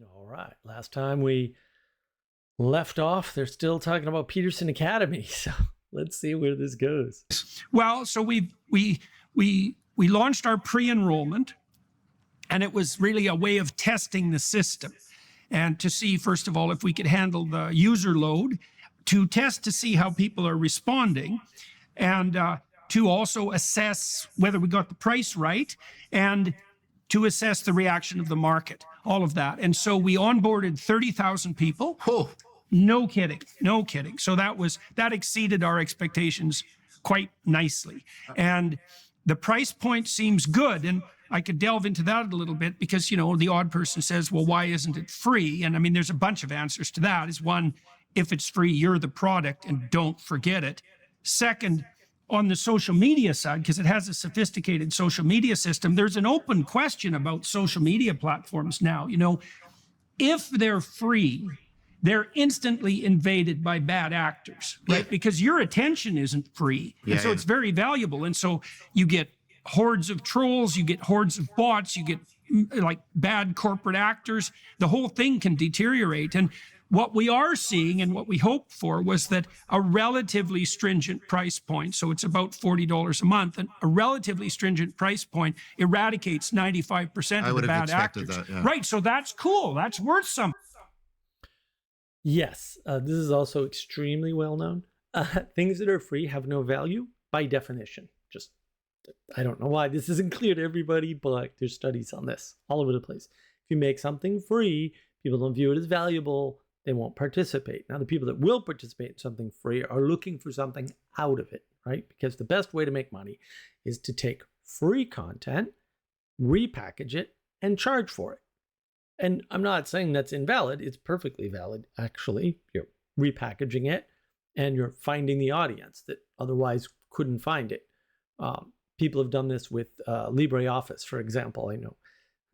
All right. Last time we left off, they're still talking about Peterson Academy. So let's see where this goes. Well, so we launched our pre-enrollment, and it was really a way of testing the system and to see, first of all, if we could handle the user load, to test to see how people are responding, and to also assess whether we got the price right, and to assess the reaction of the market, all of that. And so we onboarded 30,000 people. Oh, No kidding, no kidding. So that exceeded our expectations quite nicely. And the price point seems good. And I could delve into that a little bit because, you know, the odd person says, well, why isn't it free? And I mean, there's a bunch of answers to that. Is one, if it's free, you're the product and don't forget it. Second, on the social media side, because it has a sophisticated social media system, there's an open question about social media platforms now. You know, if they're free, they're instantly invaded by bad actors, right? Yeah. Because your attention isn't free. And so it's very valuable. And so you get hordes of trolls, you get hordes of bots, you get like bad corporate actors. The whole thing can deteriorate. And what we are seeing and what we hoped for was that a relatively stringent price point, so it's about $40 a month, and a relatively stringent price point eradicates 95% of the bad actors. That, yeah. Right, so that's cool. That's worth something. Yes, this is also extremely well known. Things that are free have no value by definition. Just, I don't know why this isn't clear to everybody, but there's studies on this all over the place. If you make something free, people don't view it as valuable, they won't participate. Now, the people that will participate in something free are looking for something out of it, right? Because the best way to make money is to take free content, repackage it, and charge for it. And I'm not saying that's invalid. It's perfectly valid, actually. You're repackaging it, and you're finding the audience that otherwise couldn't find it. People have done this with LibreOffice, for example. I know.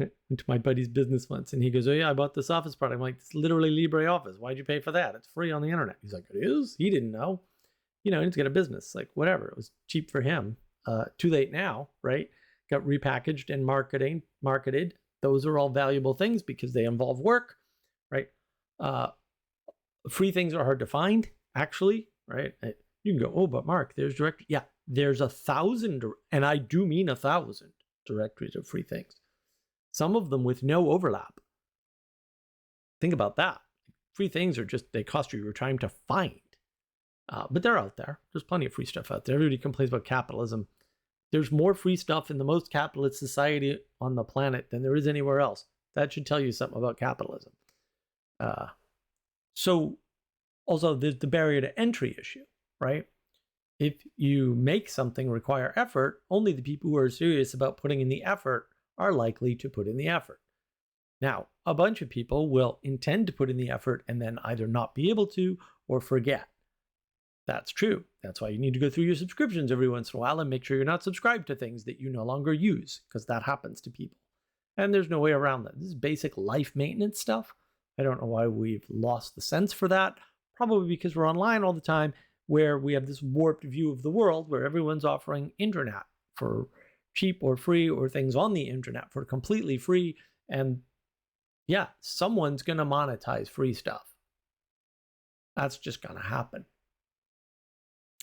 I went to my buddy's business once, and he goes, oh yeah, I bought this Office product. I'm like, it's literally LibreOffice. Why'd you pay for that? It's free on the internet. He's like, it is? He didn't know. You know, he needs to get a business. Like, whatever. It was cheap for him. Too late now, right? Got repackaged and marketed. Those are all valuable things because they involve work, right? Free things are hard to find, actually, right? You can go, oh, but Mark, there's directory. Yeah, there's 1,000, and I do mean 1,000 directories of free things. Some of them with no overlap. Think about that. Free things are just, they cost you your time to find. But they're out there. There's plenty of free stuff out there. Everybody complains about capitalism. There's more free stuff in the most capitalist society on the planet than there is anywhere else. That should tell you something about capitalism. So also there's the barrier to entry issue, right? If you make something require effort, only the people who are serious about putting in the effort are likely to put in the effort. Now, a bunch of people will intend to put in the effort and then either not be able to or forget. That's true. That's why you need to go through your subscriptions every once in a while and make sure you're not subscribed to things that you no longer use, because that happens to people. And there's no way around that. This is basic life maintenance stuff. I don't know why we've lost the sense for that. Probably because we're online all the time, where we have this warped view of the world where everyone's offering internet for cheap or free, or things on the internet for completely free. And yeah, someone's going to monetize free stuff. That's just going to happen.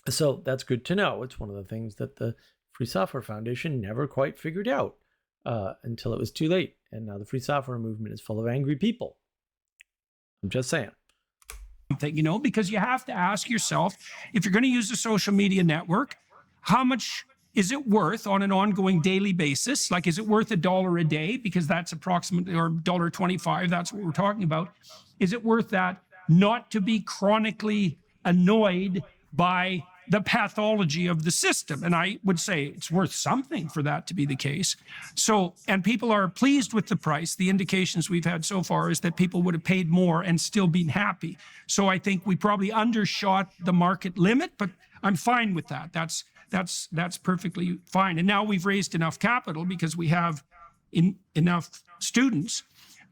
So that's good to know. It's one of the things that the Free Software Foundation never quite figured out until it was too late. And now the free software movement is full of angry people. I'm just saying. You know, because you have to ask yourself, if you're going to use a social media network, how much is it worth on an ongoing daily basis? Like, is it worth $1 a day? Because that's approximately, or $1.25, that's what we're talking about. Is it worth that not to be chronically annoyed by the pathology of the system? And I would say it's worth something for that to be the case. So, and people are pleased with the price. The indications we've had so far is that people would have paid more and still been happy. So I think we probably undershot the market limit, but I'm fine with that. That's perfectly fine. And now we've raised enough capital because we have enough students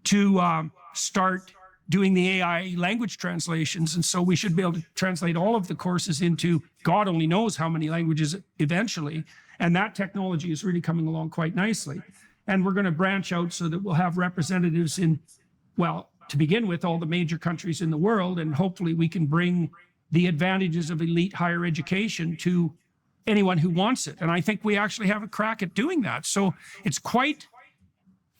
to start doing the AI language translations. And so we should be able to translate all of the courses into God only knows how many languages eventually. And that technology is really coming along quite nicely. And we're going to branch out so that we'll have representatives in well, to begin with, all the major countries in the world, and hopefully we can bring the advantages of elite higher education to anyone who wants it. And I think we actually have a crack at doing that. So it's quite,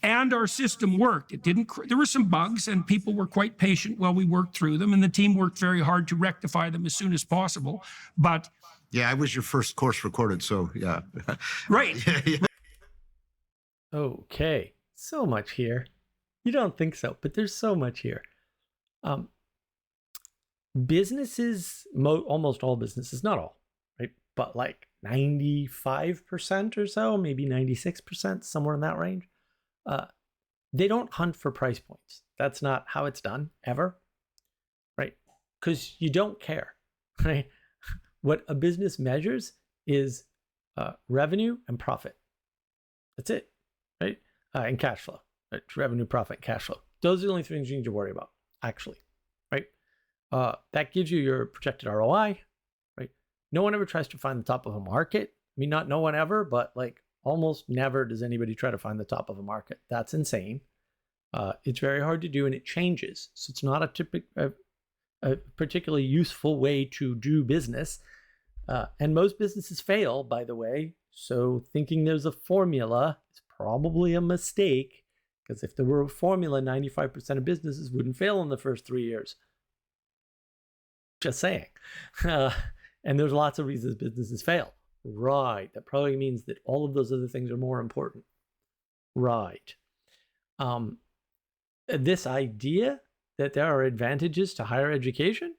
and our system worked. It didn't, there were some bugs and people were quite patient while we worked through them. And the team worked very hard to rectify them as soon as possible. But yeah, I was your first course recorded. So yeah. Right. Okay. So much here. You don't think so, but there's so much here. Businesses, almost all businesses, not all, right? But like 95% or so, maybe 96%, somewhere in that range. They don't hunt for price points. That's not how it's done ever, right? Because you don't care, right? What a business measures is revenue and profit. That's it, right? And cash flow, right? Revenue, profit, and cash flow. Those are the only things you need to worry about, actually, right? That gives you your projected ROI, right? No one ever tries to find the top of a market. I mean, not no one ever, but like almost never does anybody try to find the top of a market. That's insane. It's very hard to do, and it changes. So it's not a particularly useful way to do business. And most businesses fail, by the way. So thinking there's a formula is probably a mistake, because if there were a formula, 95% of businesses wouldn't fail in the first 3 years. Just saying. And there's lots of reasons businesses fail. Right. That probably means that all of those other things are more important. Right. This idea that there are advantages to higher education,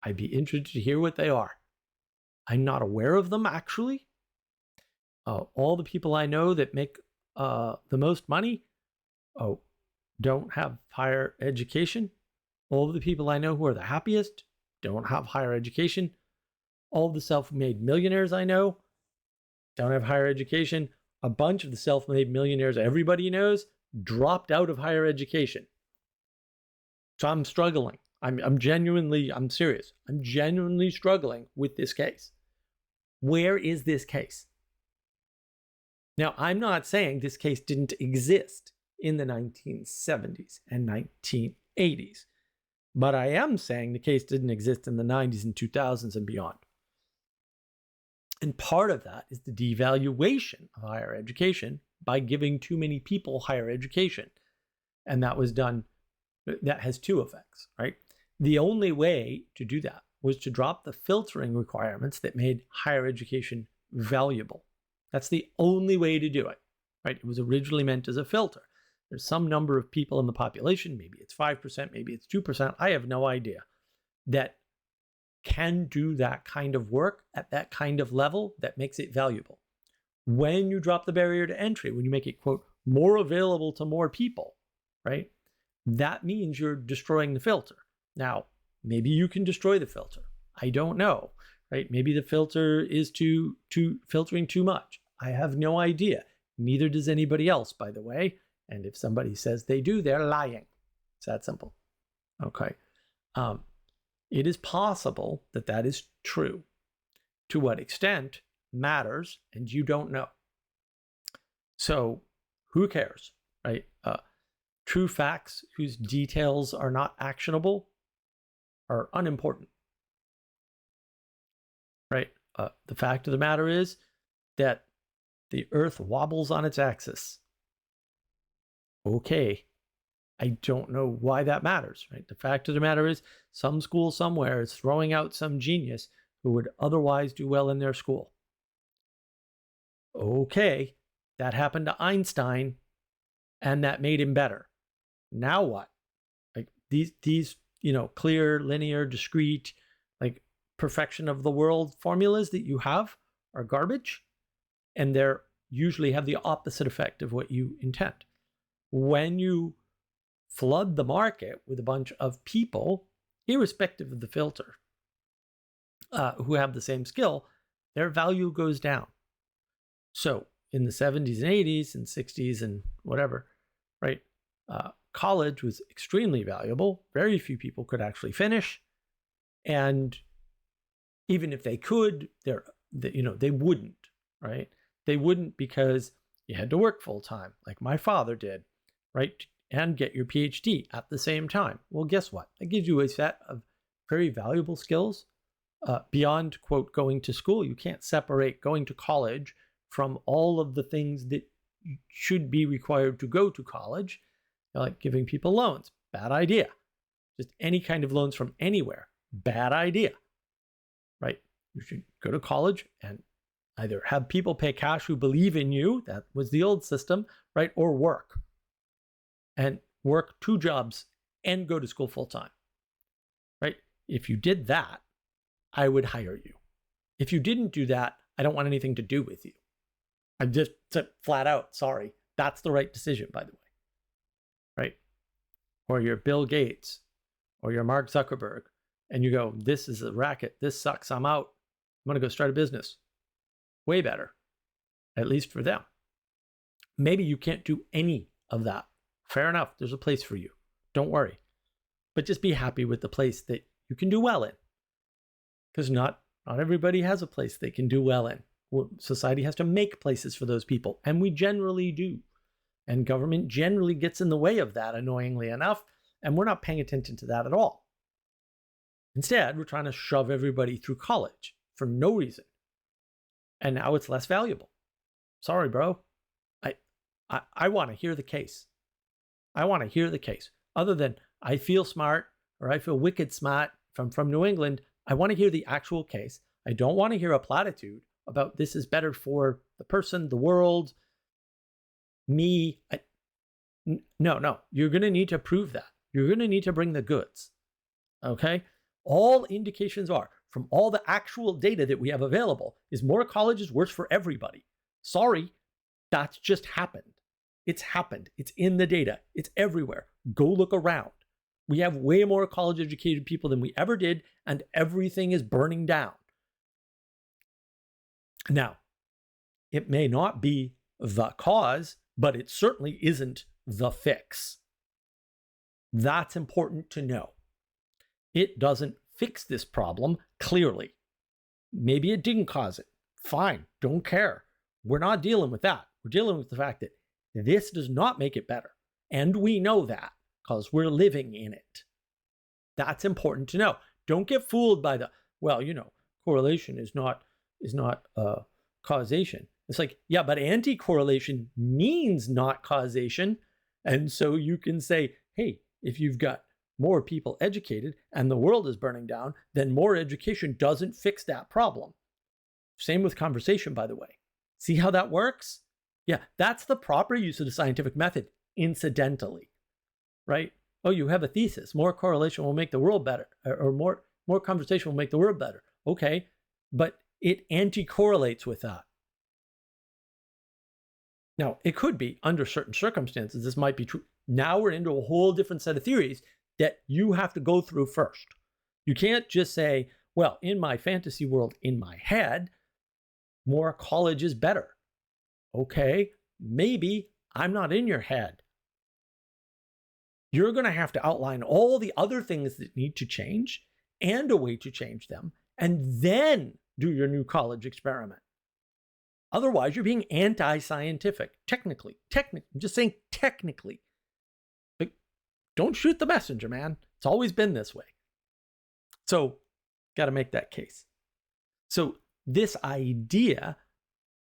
I'd be interested to hear what they are. I'm not aware of them, actually. All the people I know that make the most money don't have higher education. All of the people I know who are the happiest don't have higher education. All the self-made millionaires I know don't have higher education. A bunch of the self-made millionaires everybody knows dropped out of higher education. So I'm struggling. I'm serious. I'm genuinely struggling with this case. Where is this case? Now, I'm not saying this case didn't exist in the 1970s and 1980s, but I am saying the case didn't exist in the 90s and 2000s and beyond. And part of that is the devaluation of higher education by giving too many people higher education. And that was done, that has two effects, right? The only way to do that was to drop the filtering requirements that made higher education valuable. That's the only way to do it, right? It was originally meant as a filter. There's some number of people in the population, maybe it's 5%, maybe it's 2%, I have no idea, that can do that kind of work at that kind of level that makes it valuable. When you drop the barrier to entry, when you make it, quote, more available to more people, right? That means you're destroying the filter. Now, maybe you can destroy the filter. I don't know, right? Maybe the filter is filtering too much. I have no idea. Neither does anybody else, by the way. And if somebody says they do, they're lying. It's that simple. Okay. It is possible that that is true. To what extent matters, and you don't know. So who cares, right? True facts whose details are not actionable are unimportant, right? The fact of the matter is that the Earth wobbles on its axis. Okay, I don't know why that matters, right? The fact of the matter is some school somewhere is throwing out some genius who would otherwise do well in their school. Okay, that happened to Einstein, and that made him better. Now what? Like these clear, linear, discrete, like perfection of the world formulas that you have are garbage, and they're usually have the opposite effect of what you intend. When you flood the market with a bunch of people, irrespective of the filter, who have the same skill, their value goes down. So in the 70s and 80s and 60s and whatever, right? College was extremely valuable. Very few people could actually finish. And even if they could, they wouldn't, right? They wouldn't because you had to work full time, like my father did, right? and get your PhD at the same time. Well, guess what? That gives you a set of very valuable skills beyond, quote, going to school. You can't separate going to college from all of the things that should be required to go to college, like giving people loans. Bad idea. Just any kind of loans from anywhere. Bad idea, right? You should go to college and either have people pay cash who believe in you, that was the old system, right? Or work. And work 2 jobs and go to school full time, right? If you did that, I would hire you. If you didn't do that, I don't want anything to do with you. I'm just flat out sorry. That's the right decision, by the way, right? Or you're Bill Gates or you're Mark Zuckerberg and you go, this is a racket. This sucks. I'm out. I'm going to go start a business. Way better, at least for them. Maybe you can't do any of that. Fair enough. There's a place for you. Don't worry. But just be happy with the place that you can do well in. Because not everybody has a place they can do well in. Society has to make places for those people, and we generally do. And government generally gets in the way of that, annoyingly enough, and we're not paying attention to that at all. Instead, we're trying to shove everybody through college for no reason. And now it's less valuable. Sorry, bro. I want to hear the case. I want to hear the case. Other than I feel smart or I feel wicked smart from New England, I want to hear the actual case. I don't want to hear a platitude about this is better for the person, the world, me. No. You're going to need to prove that. You're going to need to bring the goods. Okay? All indications are, from all the actual data that we have available, is more college is worse for everybody. Sorry, that's just happened. It's happened. It's in the data. It's everywhere. Go look around. We have way more college educated people than we ever did, and everything is burning down. Now, it may not be the cause, but it certainly isn't the fix. That's important to know. It doesn't fix this problem, clearly. Maybe it didn't cause it. Fine, don't care. We're not dealing with that. We're dealing with the fact that this does not make it better. And we know that because we're living in it. That's important to know. Don't get fooled by the, correlation is not causation. It's like, yeah, but anti-correlation means not causation. And so you can say, hey, if you've got more people educated and the world is burning down, then more education doesn't fix that problem. Same with conversation, by the way. See how that works? Yeah, that's the proper use of the scientific method, incidentally, right? Oh, you have a thesis. More correlation will make the world better, or more conversation will make the world better. Okay, but it anti-correlates with that. Now, it could be, under certain circumstances, this might be true. Now we're into a whole different set of theories that you have to go through first. You can't just say, well, in my fantasy world, in my head, more college is better. Okay, maybe I'm not in your head. You're going to have to outline all the other things that need to change and a way to change them, and then do your new college experiment. Otherwise, you're being anti-scientific, technically. I'm just saying technically. Like, don't shoot the messenger, man. It's always been this way. So, got to make that case. So, this idea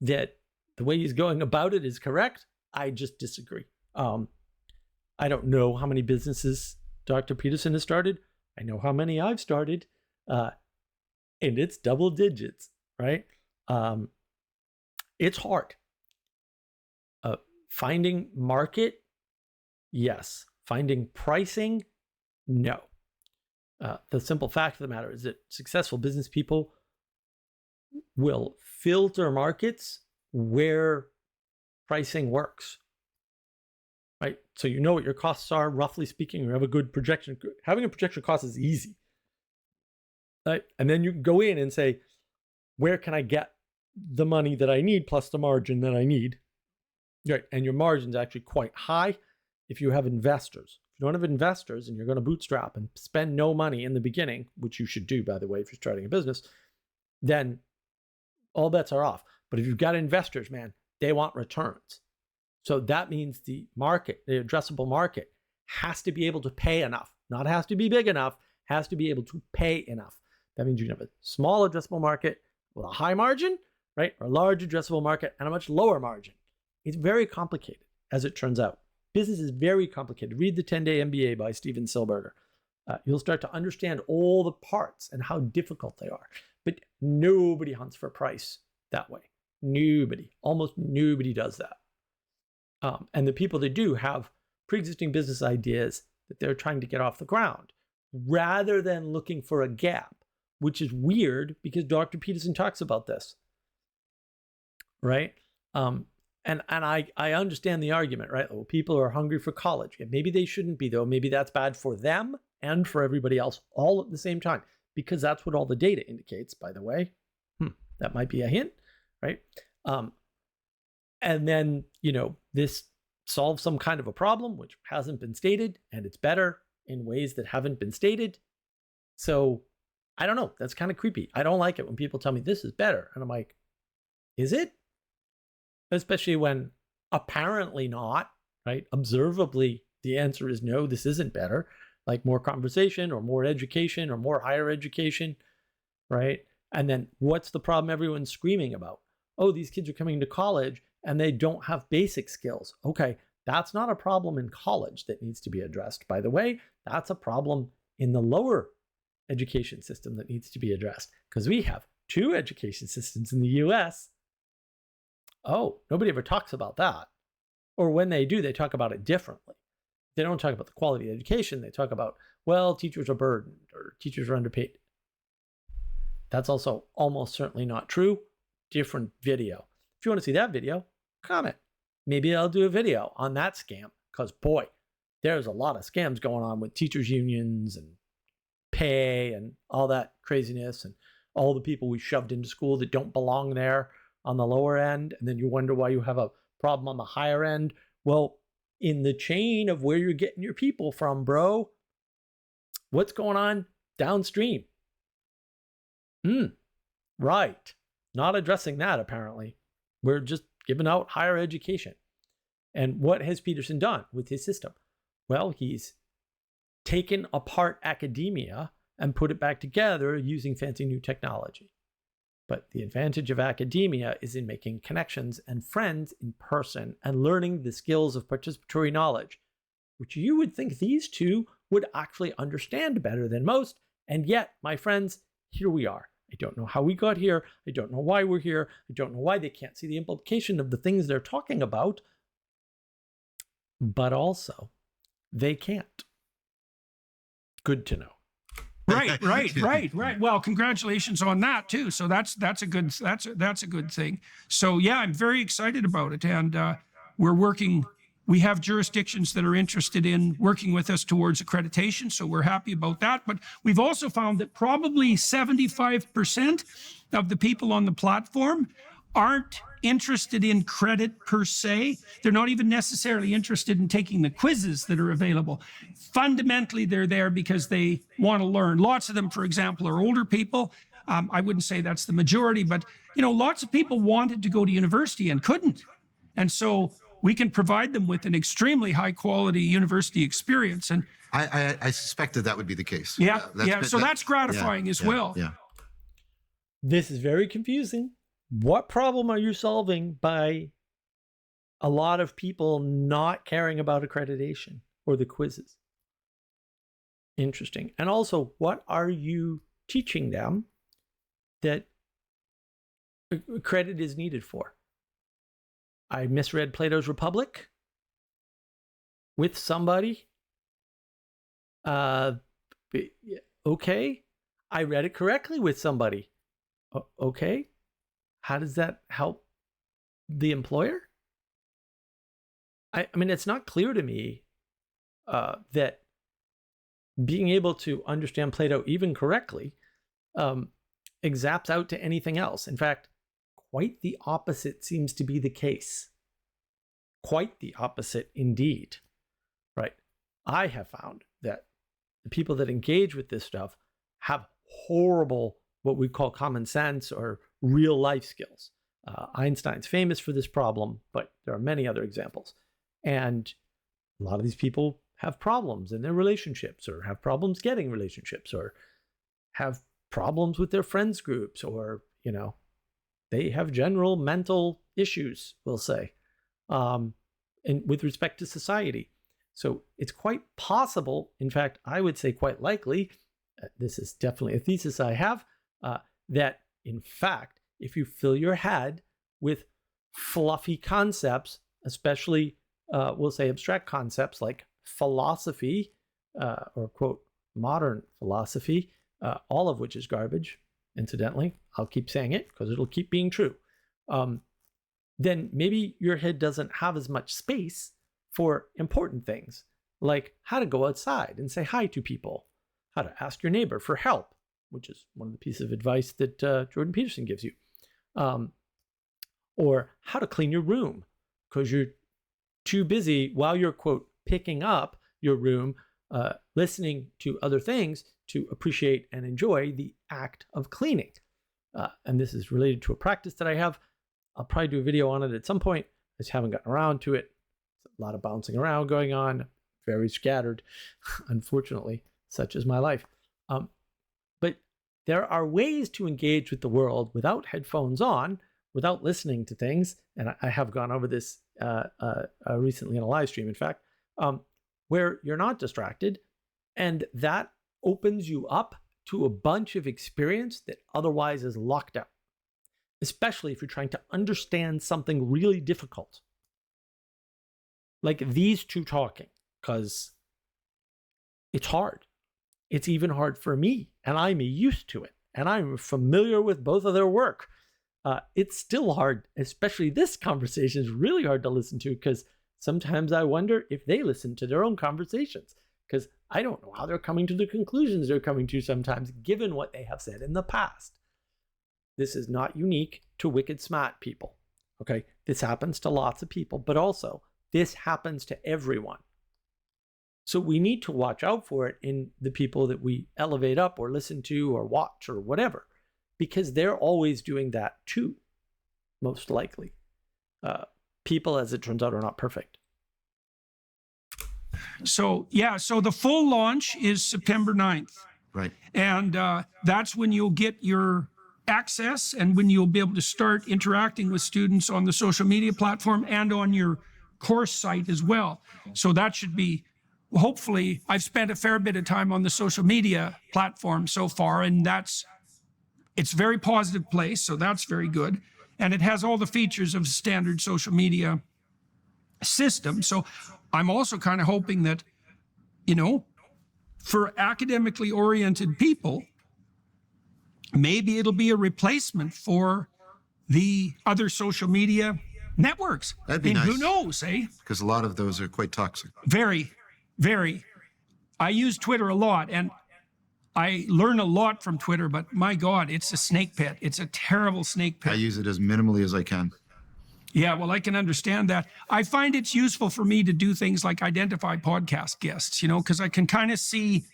that the way he's going about it is correct, I just disagree. I don't know how many businesses Dr. Peterson has started. I know how many I've started. And it's double digits, right? It's hard. Finding market, yes. Finding pricing, no. The simple fact of the matter is that successful business people will filter markets where pricing works, right? So you know what your costs are, roughly speaking, you have a good projection. Having a projection cost is easy, right? And then you can go in and say, where can I get the money that I need plus the margin that I need, right? And your margin's actually quite high if you have investors. If you don't have investors and you're going to bootstrap and spend no money in the beginning, which you should do, by the way, if you're starting a business, then all bets are off. But if you've got investors, man, they want returns. So that means the market, the addressable market, has to be able to pay enough. Not has to be big enough, has to be able to pay enough. That means you can have a small addressable market with a high margin, right? Or a large addressable market and a much lower margin. It's very complicated, as it turns out. Business is very complicated. Read the 10-Day MBA by Steven Silberger. You'll start to understand all the parts and how difficult they are. But nobody hunts for price that way. Nobody. Almost nobody does that. And the people that do have pre-existing business ideas that they're trying to get off the ground, rather than looking for a gap, which is weird because Dr. Peterson talks about this, right? And I understand the argument, right? Well, people are hungry for college. Maybe they shouldn't be, though. Maybe that's bad for them and for everybody else all at the same time, because that's what all the data indicates, by the way. That might be a hint, right? And then, this solves some kind of a problem which hasn't been stated, and it's better in ways that haven't been stated. So I don't know. That's kind of creepy. I don't like it when people tell me this is better. And I'm like, is it? Especially when apparently not, right? Observably, the answer is no, this isn't better. Like more conversation or more education or more higher education, right? And then what's the problem everyone's screaming about? Oh, these kids are coming to college and they don't have basic skills. Okay, that's not a problem in college that needs to be addressed. By the way, that's a problem in the lower education system that needs to be addressed, because we have 2 education systems in the US. Oh, nobody ever talks about that. Or when they do, they talk about it differently. They don't talk about the quality of education. They talk about, well, teachers are burdened or teachers are underpaid. That's also almost certainly not true. Different video. If you want to see that video, comment. Maybe I'll do a video on that scam, because boy, there's a lot of scams going on with teachers unions and pay and all that craziness, and all the people we shoved into school that don't belong there on the lower end. And then you wonder why you have a problem on the higher end. Well, in the chain of where you're getting your people from, bro, what's going on downstream? Right. Not addressing that, apparently. We're just giving out higher education. And what has Peterson done with his system? Well, he's taken apart academia and put it back together using fancy new technology. But the advantage of academia is in making connections and friends in person and learning the skills of participatory knowledge, which you would think these two would actually understand better than most. And yet, my friends, here we are. I don't know how we got here. I don't know why we're here. I don't know why they can't see the implication of the things they're talking about. But also, they can't. Good to know. Right. Well, congratulations on that too. So that's a good thing. So yeah, I'm very excited about it, and we're working. We have jurisdictions that are interested in working with us towards accreditation, so we're happy about that. But we've also found that probably 75% of the people on the platform aren't interested in credit per se. They're not even necessarily interested in taking the quizzes that are available. Fundamentally, they're there because they want to learn. Lots of them, for example, are older people. I wouldn't say that's the majority, but lots of people wanted to go to university and couldn't. And so we can provide them with an extremely high quality university experience. And I suspected that would be the case. So that's gratifying as well. Yeah. This is very confusing. What problem are you solving by a lot of people not caring about accreditation or the quizzes? Interesting. And also, what are you teaching them that credit is needed for? I misread Plato's Republic with somebody. Okay. I read it correctly with somebody. Okay. How does that help the employer? I mean, it's not clear to me that being able to understand Plato even correctly exaps out to anything else. In fact, quite the opposite seems to be the case. Quite the opposite indeed, right? I have found that the people that engage with this stuff have horrible, what we call common sense or real life skills. Einstein's famous for this problem, but there are many other examples. And a lot of these people have problems in their relationships, or have problems getting relationships, or have problems with their friends groups, or, they have general mental issues, we'll say, and with respect to society. So it's quite possible, in fact, I would say quite likely, this is definitely a thesis I have, that in fact, if you fill your head with fluffy concepts, especially, we'll say abstract concepts like philosophy, or quote, modern philosophy, all of which is garbage, incidentally. I'll keep saying it because it'll keep being true. Then maybe your head doesn't have as much space for important things, like how to go outside and say hi to people, how to ask your neighbor for help, which is one of the pieces of advice that Jordan Peterson gives you, or how to clean your room, because you're too busy while you're, quote, picking up your room, listening to other things to appreciate and enjoy the act of cleaning. And this is related to a practice that I have. I'll probably do a video on it at some point. I just haven't gotten around to it. A lot of bouncing around going on, very scattered, unfortunately, such is my life. But there are ways to engage with the world without headphones on, without listening to things. And I have gone over this recently in a live stream, in fact, where you're not distracted. And that opens you up to a bunch of experience that otherwise is locked out, especially if you're trying to understand something really difficult. Like these two talking, because it's hard. It's even hard for me, and I'm used to it, and I'm familiar with both of their work. It's still hard, especially this conversation is really hard to listen to, because sometimes I wonder if they listen to their own conversations, because I don't know how they're coming to the conclusions they're coming to sometimes, given what they have said in the past. This is not unique to wicked smart people, okay? This happens to lots of people, but also this happens to everyone. So we need to watch out for it in the people that we elevate up or listen to or watch or whatever, because they're always doing that too, most likely. People, as it turns out, are not perfect. So the full launch is September 9th. Right. And that's when you'll get your access, and when you'll be able to start interacting with students on the social media platform and on your course site as well. So that should be, hopefully, I've spent a fair bit of time on the social media platform so far, and it's a very positive place, so that's very good. And it has all the features of standard social media system. So I'm also kind of hoping that, for academically oriented people, maybe it'll be a replacement for the other social media networks. That'd be nice. Who knows, eh? Because a lot of those are quite toxic. Very, very. I use Twitter a lot, and I learn a lot from Twitter, but my God, it's a snake pit. It's a terrible snake pit. I use it as minimally as I can. Yeah, well, I can understand that. I find it's useful for me to do things like identify podcast guests, because I can kind of see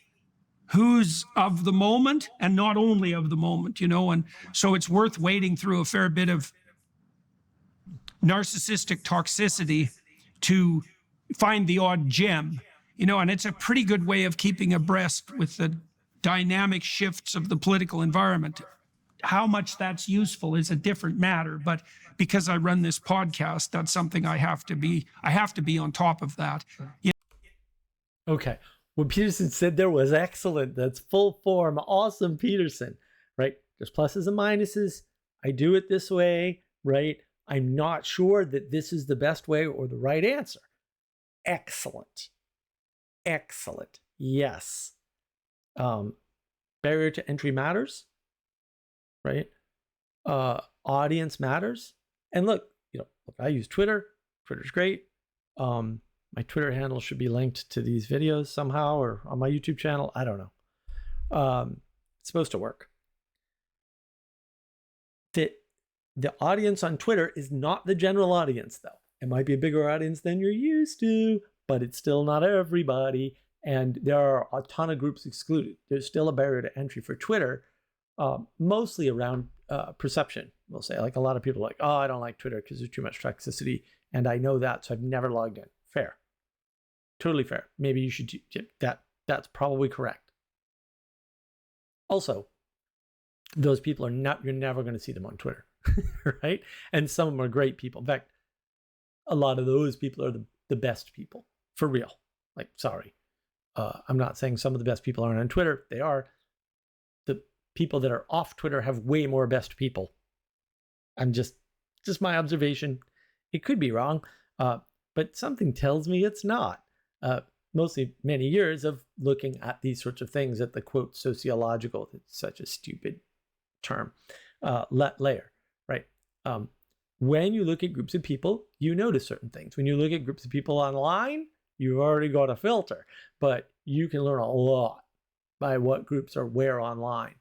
who's of the moment and not only of the moment, and so it's worth wading through a fair bit of narcissistic toxicity to find the odd gem, and it's a pretty good way of keeping abreast with the dynamic shifts of the political environment. How much that's useful is a different matter, but because I run this podcast, that's something I have to be on top of that. Okay. What Peterson said there was excellent. That's full form. Awesome, Peterson, right? There's pluses and minuses. I do it this way, right? I'm not sure that this is the best way or the right answer. Excellent. Excellent. Yes. Barrier to entry matters, right? Audience matters. And look, I use Twitter. Twitter's great. My Twitter handle should be linked to these videos somehow or on my YouTube channel. I don't know. It's supposed to work. The audience on Twitter is not the general audience, though. It might be a bigger audience than you're used to, but it's still not everybody. And there are a ton of groups excluded. There's still a barrier to entry for Twitter, mostly around perception. We'll say, like, a lot of people are like, oh, I don't like Twitter because there's too much toxicity. And I know that, so I've never logged in. Fair. Totally fair. Maybe you should that's probably correct. Also, those people you're never going to see them on Twitter, right? And some of them are great people. In fact, a lot of those people are the best people, for real. Like, sorry. I'm not saying some of the best people aren't on Twitter. They are. The people that are off Twitter have way more best people. I'm just my observation. It could be wrong, but something tells me it's not. Mostly many years of looking at these sorts of things at the quote sociological, it's such a stupid term, layer, right? When you look at groups of people, you notice certain things. When you look at groups of people online, you've already got a filter, but you can learn a lot by what groups are where online.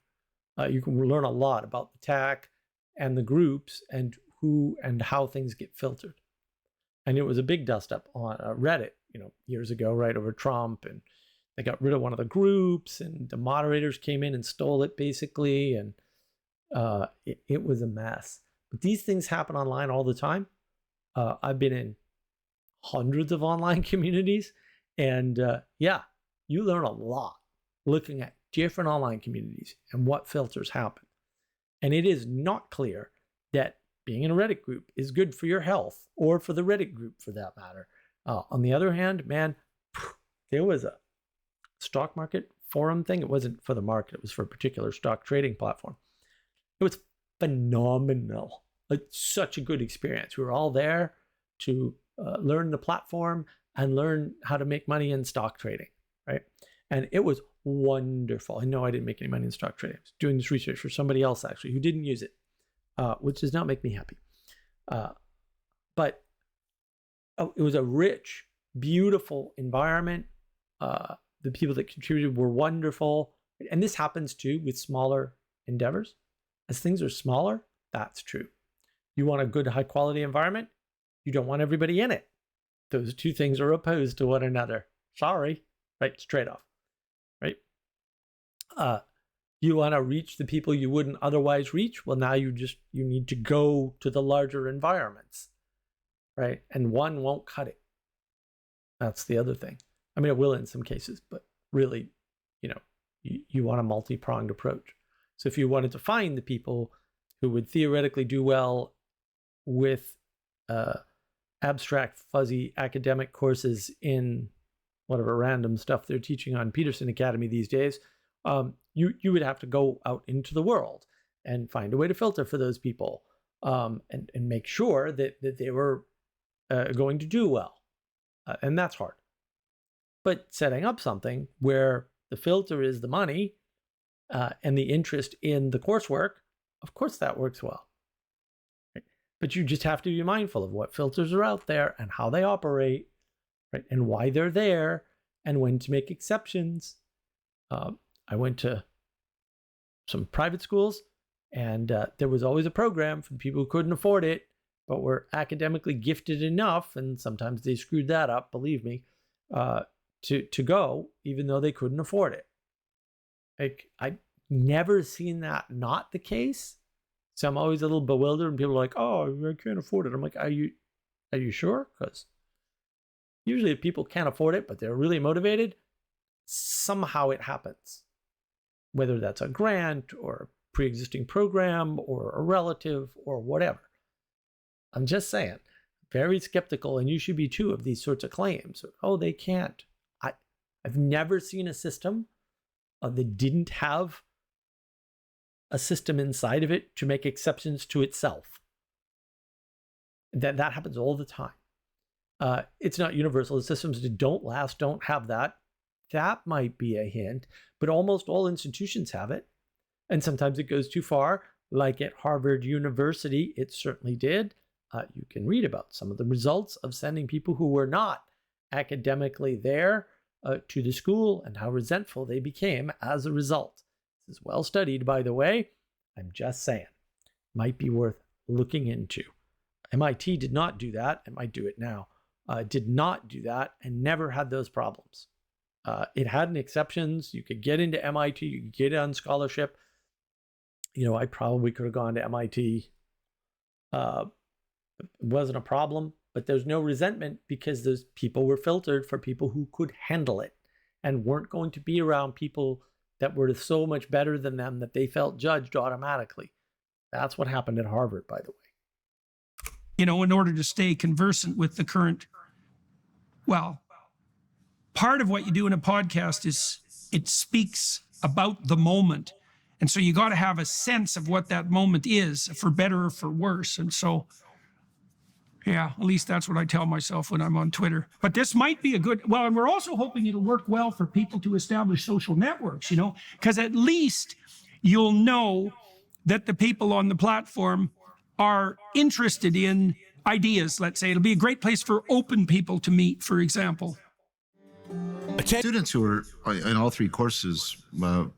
You can learn a lot about the tech and the groups and who and how things get filtered. And it was a big dust up on Reddit, years ago, right, over Trump, and they got rid of one of the groups, and the moderators came in and stole it basically, and it was a mess. But these things happen online all the time. I've been in hundreds of online communities, and you learn a lot looking at different online communities and what filters happen. And it is not clear that being in a Reddit group is good for your health, or for the Reddit group for that matter. On the other hand, man, there was a stock market forum thing. It wasn't for the market. It was for a particular stock trading platform. It was phenomenal. It's such a good experience. We were all there to learn the platform and learn how to make money in stock trading, right? And it was wonderful. I know I didn't make any money in stock trading. I was doing this research for somebody else actually who didn't use it, which does not make me happy. But it was a rich, beautiful environment. The people that contributed were wonderful. And this happens too with smaller endeavors. As things are smaller, that's true. You want a good, high quality environment. You don't want everybody in it. Those two things are opposed to one another. Sorry, right? It's trade-off, right? You want to reach the people you wouldn't otherwise reach. Well, now you need to go to the larger environments, right? And one won't cut it. That's the other thing. I mean, it will in some cases, but really, you want a multi-pronged approach. So if you wanted to find the people who would theoretically do well with abstract, fuzzy academic courses in whatever random stuff they're teaching on Peterson Academy these days, you would have to go out into the world and find a way to filter for those people, and make sure that they were going to do well. And that's hard. But setting up something where the filter is the money and the interest in the coursework, of course that works well. Right? But you just have to be mindful of what filters are out there and how they operate, right? And why they're there and when to make exceptions. I went to some private schools, and there was always a program for the people who couldn't afford it, but were academically gifted enough, and sometimes they screwed that up, believe me, to go, even though they couldn't afford it. Like, I've never seen that not the case. So I'm always a little bewildered when people are like, oh, I can't afford it. I'm like, are you sure? Because usually if people can't afford it, but they're really motivated, somehow it happens. Whether that's a grant or a pre-existing program or a relative or whatever. I'm just saying, very skeptical, and you should be too, of these sorts of claims. Oh, they can't. I've never seen a system that didn't have a system inside of it to make exceptions to itself. That happens all the time. It's not universal. The systems that don't last don't have that. That might be a hint, but almost all institutions have it. And sometimes it goes too far, like at Harvard University, it certainly did. You can read about some of the results of sending people who were not academically there to the school and how resentful they became as a result. This is well studied, by the way. I'm just saying, might be worth looking into. MIT did not do that. It might do it now. Did not do that and never had those problems. It had exceptions. You could get into MIT. You could get on scholarship. I probably could have gone to MIT. It wasn't a problem. but there's no resentment because those people were filtered for people who could handle it and weren't going to be around people that were so much better than them that they felt judged automatically. That's what happened at Harvard, by the way. In order to stay conversant with the current, well, part of what you do in a podcast is it speaks about the moment. And so you got to have a sense of what that moment is, for better or for worse. And so, yeah, at least that's what I tell myself when I'm on Twitter. But this might be a good, well, and we're also hoping it'll work well for people to establish social networks, because at least you'll know that the people on the platform are interested in ideas, let's say. It'll be a great place for open people to meet, for example. Students who are in all three courses, I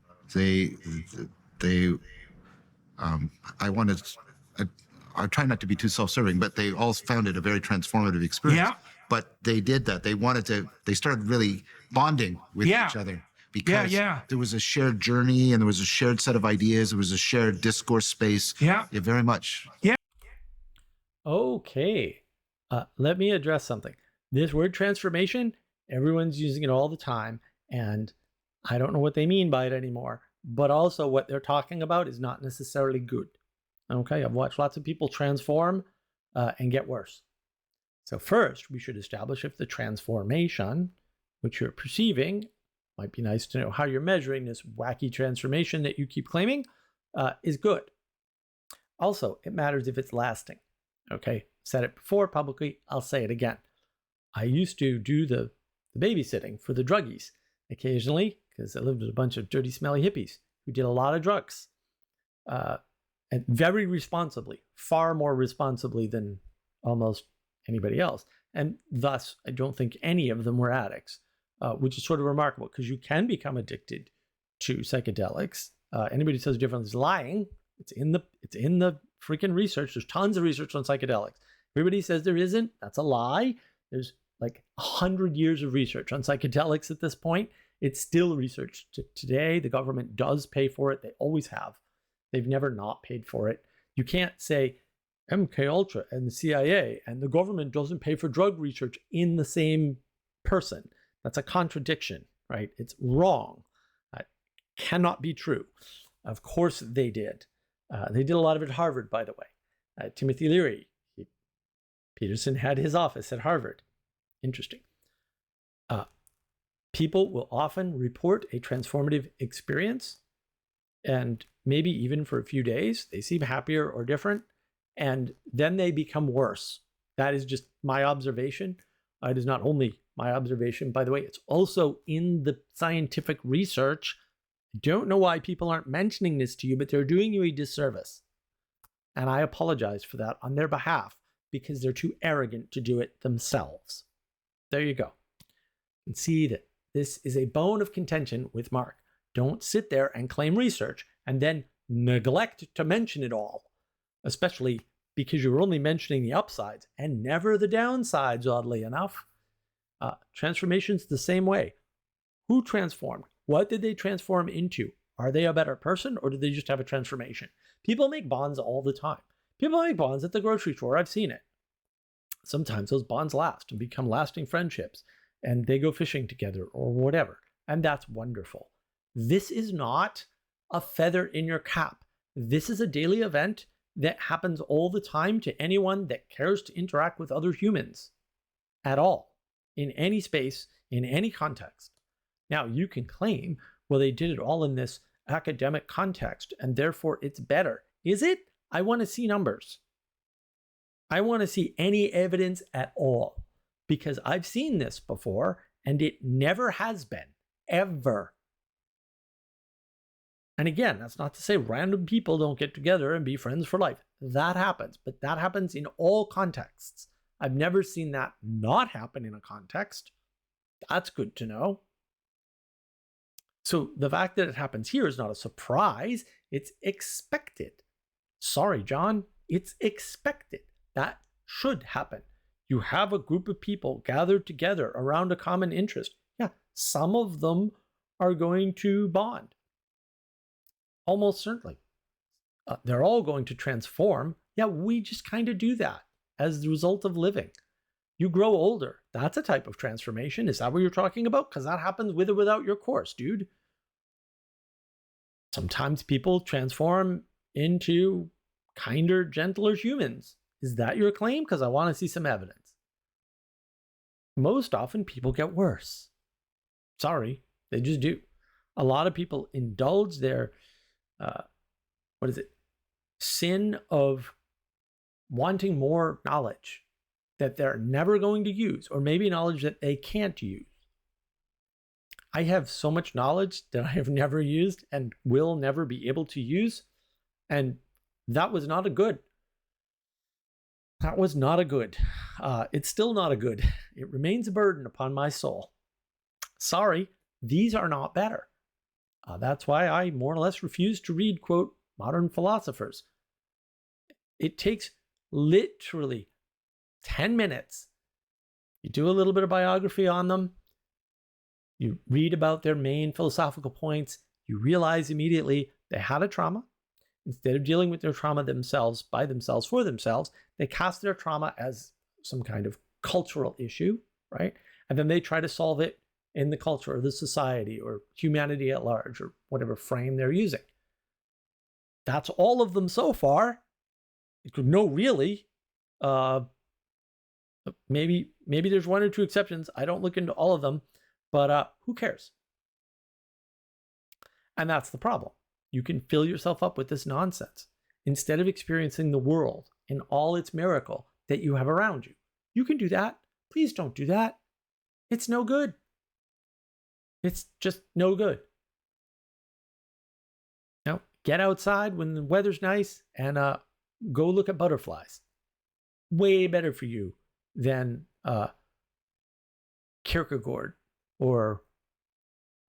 try not to be too self-serving, but they all found it a very transformative experience. Yeah. But they did that. They started really bonding with each other because there was a shared journey and there was a shared set of ideas. There was a shared discourse space. Yeah. Very much. Yeah. Okay. Let me address something. This word transformation, everyone's using it all the time, and I don't know what they mean by it anymore. But also what they're talking about is not necessarily good. Okay, I've watched lots of people transform and get worse. So first, we should establish if the transformation, which you're perceiving, might be nice to know how you're measuring this wacky transformation that you keep claiming, is good. Also, it matters if it's lasting. Okay, said it before publicly, I'll say it again. I used to do the babysitting for the druggies occasionally because I lived with a bunch of dirty, smelly hippies who did a lot of drugs. And very responsibly, far more responsibly than almost anybody else. And thus, I don't think any of them were addicts, which is sort of remarkable because you can become addicted to psychedelics. Anybody who says differently is lying. It's in the freaking research. There's tons of research on psychedelics. Everybody says there isn't. That's a lie. There's like 100 years of research on psychedelics at this point. It's still research today. The government does pay for it. They always have. They've never not paid for it. You can't say MK Ultra and the CIA and the government doesn't pay for drug research in the same person. That's a contradiction, right? It's wrong. Cannot be true. Of course they did. They did a lot of it at Harvard, by the way. Timothy Leary, Peterson had his office at Harvard. Interesting. People will often report a transformative experience, and maybe even for a few days, they seem happier or different, and then they become worse. That is just my observation. It is not only my observation, by the way, it's also in the scientific research. I don't know why people aren't mentioning this to you, but they're doing you a disservice. And I apologize for that on their behalf because they're too arrogant to do it themselves. There you go. You can see that this is a bone of contention with Mark. Don't sit there and claim research and then neglect to mention it all, especially because you're only mentioning the upsides and never the downsides, oddly enough. Transformation's the same way. Who transformed? What did they transform into? Are they a better person or did they just have a transformation? People make bonds all the time. People make bonds at the grocery store. I've seen it. Sometimes those bonds last and become lasting friendships, and they go fishing together or whatever. And that's wonderful. This is not a feather in your cap. This is a daily event that happens all the time to anyone that cares to interact with other humans at all, in any space, in any context. Now, you can claim, well, they did it all in this academic context, and therefore it's better. Is it? I want to see numbers. I want to see any evidence at all, because I've seen this before, and it never has been, ever. And again, that's not to say random people don't get together and be friends for life. That happens, but that happens in all contexts. I've never seen that not happen in a context. That's good to know. So the fact that it happens here is not a surprise. It's expected. Sorry, John, it's expected. That should happen. You have a group of people gathered together around a common interest. Yeah, some of them are going to bond. Almost certainly. They're all going to transform. Yeah, we just kind of do that as the result of living. You grow older. That's a type of transformation. Is that what you're talking about? Because that happens with or without your course, dude. Sometimes people transform into kinder, gentler humans. Is that your claim? Because I want to see some evidence. Most often, people get worse. Sorry, they just do. A lot of people indulge their, sin of wanting more knowledge that they're never going to use, or maybe knowledge that they can't use. I have so much knowledge that I have never used and will never be able to use, and that was not a good. That was not a good. It's still not a good. It remains a burden upon my soul. Sorry, these are not better. That's why I more or less refuse to read, quote, modern philosophers. It takes literally 10 minutes. You do a little bit of biography on them. You read about their main philosophical points. You realize immediately they had a trauma. Instead of dealing with their trauma themselves, by themselves, for themselves, they cast their trauma as some kind of cultural issue, right? And then they try to solve it in the culture or the society or humanity at large or whatever frame they're using. That's all of them so far. No, really. Maybe there's one or two exceptions. I don't look into all of them, but who cares? And that's the problem. You can fill yourself up with this nonsense instead of experiencing the world in all its miracle that you have around you. You can do that. Please don't do that. It's no good. It's just no good. Now, get outside when the weather's nice and go look at butterflies. Way better for you than Kierkegaard or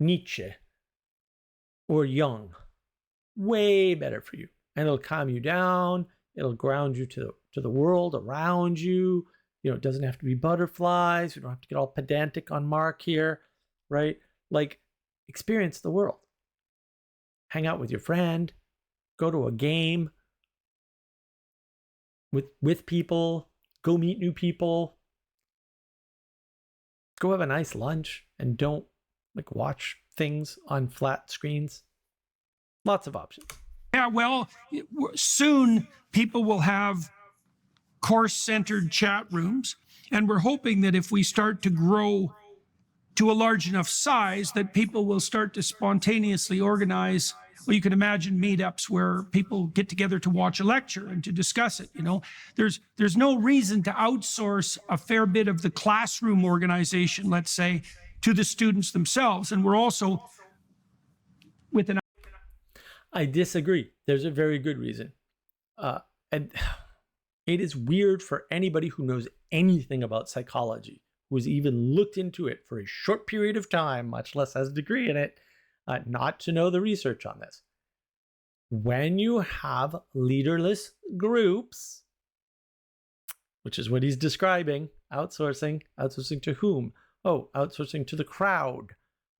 Nietzsche or Jung. Way better for you. And it'll calm you down. It'll ground you to the world around you. You know, it doesn't have to be butterflies. You don't have to get all pedantic on Mark here, right? Like, experience the world. Hang out with your friend. Go to a game with people. Go meet new people. Go have a nice lunch and don't watch things on flat screens. Lots of options. Yeah, well, soon people will have course-centered chat rooms, and we're hoping that if we start to grow to a large enough size that people will start to spontaneously organize, well, you can imagine meetups where people get together to watch a lecture and to discuss it. You know, there's no reason to outsource a fair bit of the classroom organization, let's say, to the students themselves. And we're also with an... I disagree. There's a very good reason. And it is weird for anybody who knows anything about psychology, who has even looked into it for a short period of time, much less has a degree in it, not to know the research on this. When you have leaderless groups, which is what he's describing, outsourcing to whom? Oh, outsourcing to the crowd.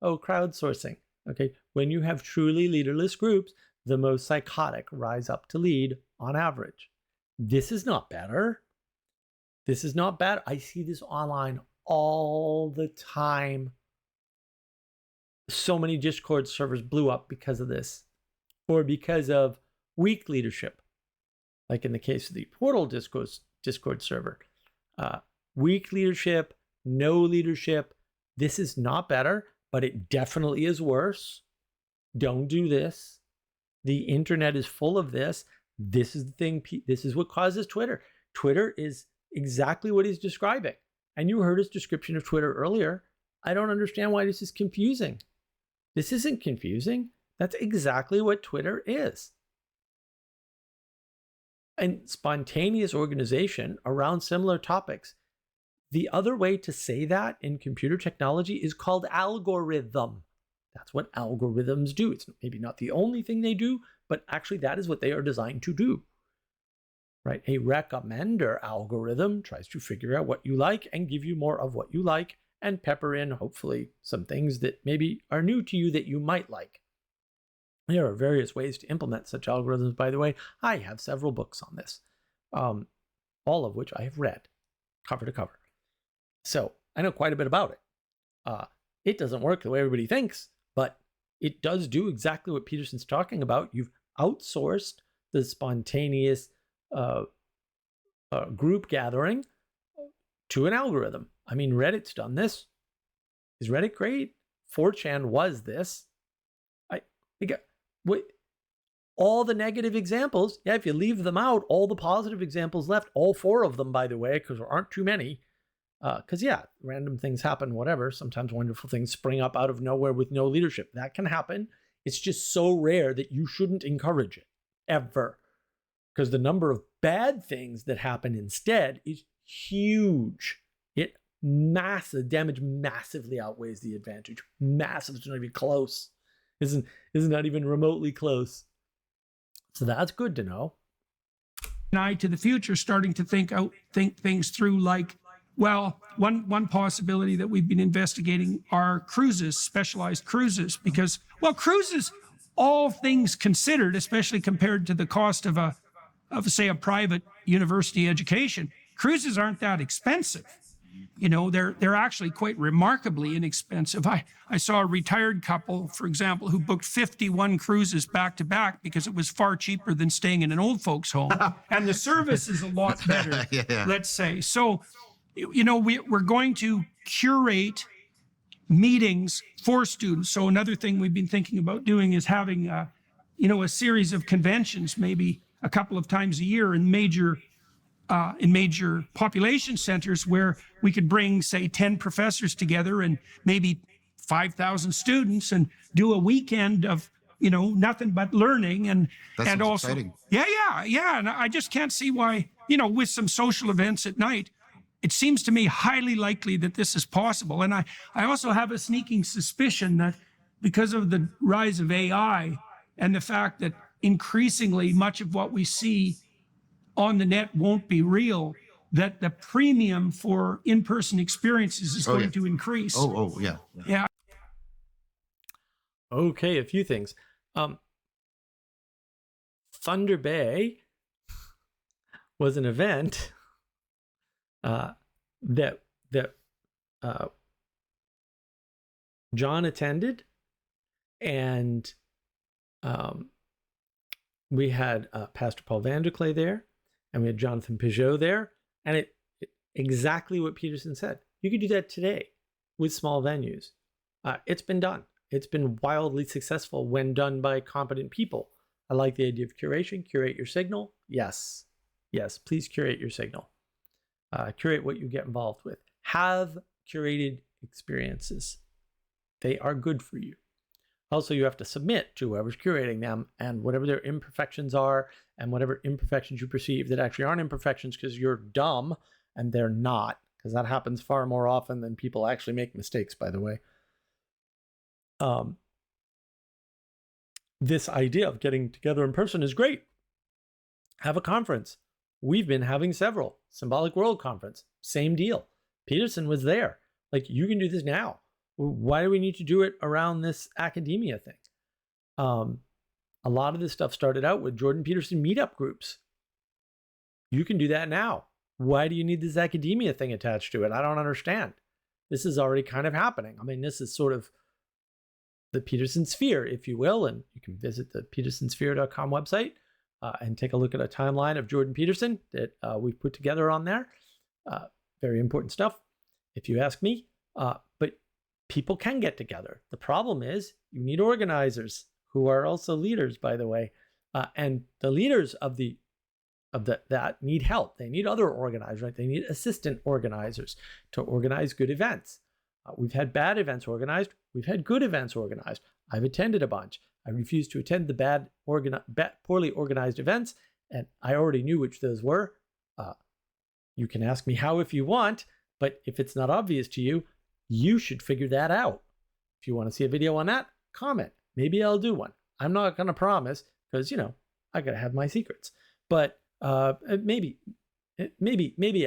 Oh, crowdsourcing. Okay, when you have truly leaderless groups, the most psychotic rise up to lead on average. This is not better. This is not bad. I see this online all the time. So many Discord servers blew up because of this, or because of weak leadership, like in the case of the Portal Discord server. Weak leadership, no leadership. This is not better, but it definitely is worse. Don't do this. The internet is full of this. This is the thing. This is what causes Twitter. Twitter is exactly what he's describing. And you heard his description of Twitter earlier. I don't understand why this is confusing. This isn't confusing. That's exactly what Twitter is. And spontaneous organization around similar topics. The other way to say that in computer technology is called algorithm. That's what algorithms do. It's maybe not the only thing they do, but actually that is what they are designed to do. Right? A recommender algorithm tries to figure out what you like and give you more of what you like and pepper in, hopefully, some things that maybe are new to you that you might like. There are various ways to implement such algorithms, by the way. I have several books on this, all of which I have read, cover to cover. So I know quite a bit about it. It doesn't work the way everybody thinks, but it does do exactly what Peterson's talking about. You've outsourced the spontaneous group gathering to an algorithm. I mean, Reddit's done this. Is Reddit great? 4chan was this. All the negative examples, if you leave them out, all the positive examples left, all 4 of them, by the way, because there aren't too many. Because, random things happen, whatever. Sometimes wonderful things spring up out of nowhere with no leadership. That can happen. It's just so rare that you shouldn't encourage it, ever. Because the number of bad things that happen instead is huge. Damage massively outweighs the advantage. Massive. It's not even close. Isn't not even remotely close. So that's good to know. An eye to the future, starting to think things through, like, well, one possibility that we've been investigating are cruises, specialized cruises, because, well, cruises, all things considered, especially compared to the cost of say a private university education, cruises aren't that expensive. They're actually quite remarkably inexpensive. I saw a retired couple, for example, who booked 51 cruises back to back because it was far cheaper than staying in an old folks' home. And the service is a lot better, let's say. So, we're going to curate meetings for students. So another thing we've been thinking about doing is having, a series of conventions, maybe a couple of times a year in major population centers, where we could bring, say, 10 professors together and maybe 5,000 students and do a weekend of, nothing but learning and also exciting. Yeah. And I just can't see why, with some social events at night, it seems to me highly likely that this is possible. And I also have a sneaking suspicion that because of the rise of AI and the fact that increasingly much of what we see on the net won't be real, that the premium for in-person experiences is going to increase. Yeah. Okay, a few things. Thunder Bay was an event that John attended, and we had Pastor Paul Vanderklay there, and we had Jonathan Peugeot there, and it exactly what Peterson said. You could do that today with small venues. It's been done. It's been wildly successful when done by competent people. I like the idea of curation. Curate your signal. Yes, please curate your signal. Curate what you get involved with. Have curated experiences. They are good for you. Also, you have to submit to whoever's curating them, and whatever their imperfections are, and whatever imperfections you perceive that actually aren't imperfections because you're dumb and they're not, because that happens far more often than people actually make mistakes, by the way. This idea of getting together in person is great. Have a conference. We've been having several. Symbolic World Conference, same deal. Peterson was there. Like, you can do this now. Why do we need to do it around this academia thing? A lot of this stuff started out with Jordan Peterson meetup groups. You can do that now. Why do you need this academia thing attached to it? I don't understand. This is already kind of happening. I mean, this is sort of the Peterson sphere, if you will, and you can visit the petersonsphere.com website and take a look at a timeline of Jordan Peterson that we've put together on there. Very important stuff, if you ask me. But people can get together. The problem is you need organizers who are also leaders, by the way. And the leaders of that need help. They need other organizers, right? They need assistant organizers to organize good events. We've had bad events organized. We've had good events organized. I've attended a bunch. I refused to attend the poorly organized events, and I already knew which those were. You can ask me how if you want, but if it's not obvious to you, you should figure that out. If you want to see a video on that, comment. Maybe I'll do one. I'm not going to promise because, I got to have my secrets. But maybe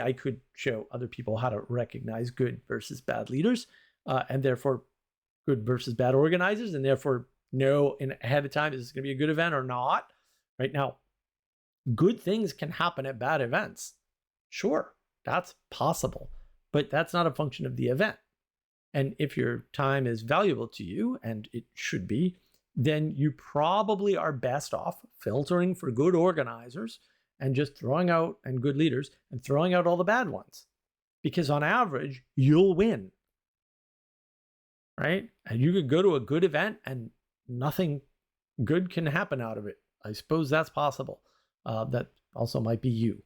I could show other people how to recognize good versus bad leaders, and therefore good versus bad organizers, and therefore know ahead of time, is this going to be a good event or not? Right now, good things can happen at bad events. Sure, that's possible. but that's not a function of the event. And if your time is valuable to you, and it should be, then you probably are best off filtering for good organizers and just throwing out, and good leaders, and throwing out all the bad ones. Because on average, you'll win, right? And you could go to a good event and nothing good can happen out of it. I suppose that's possible. That also might be you.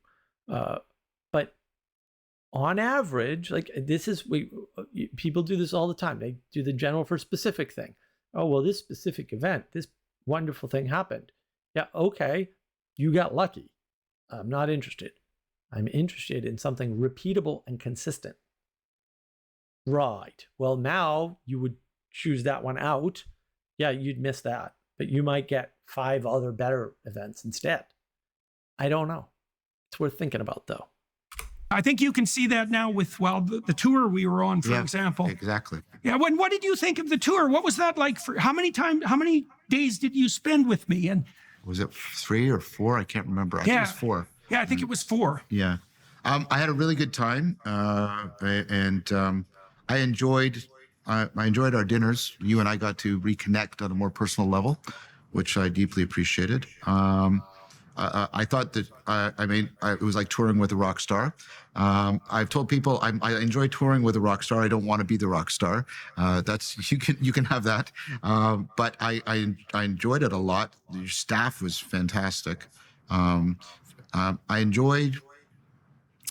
But on average, like this is, people do this all the time. They do the general for specific thing. Oh, well, this specific event, this wonderful thing happened. Yeah, okay, you got lucky. I'm not interested. I'm interested in something repeatable and consistent. Right. Well, now you would choose that one out. Yeah, you'd miss that. But you might get 5 other better events instead. I don't know. It's worth thinking about, though. I think you can see that now with, well, the tour we were on, for example. Exactly. Yeah. What did you think of the tour? What was that like? How many days did you spend with me? And was it 3 or 4? I can't remember. I think it was 4. Yeah, I think it was 4. Yeah. I had a really good time, and I enjoyed our dinners. You and I got to reconnect on a more personal level, which I deeply appreciated. I thought that it was like touring with a rock star. I've told people I enjoy touring with a rock star. I don't want to be the rock star. That's you can have that. But I enjoyed it a lot. Your staff was fantastic. I enjoyed.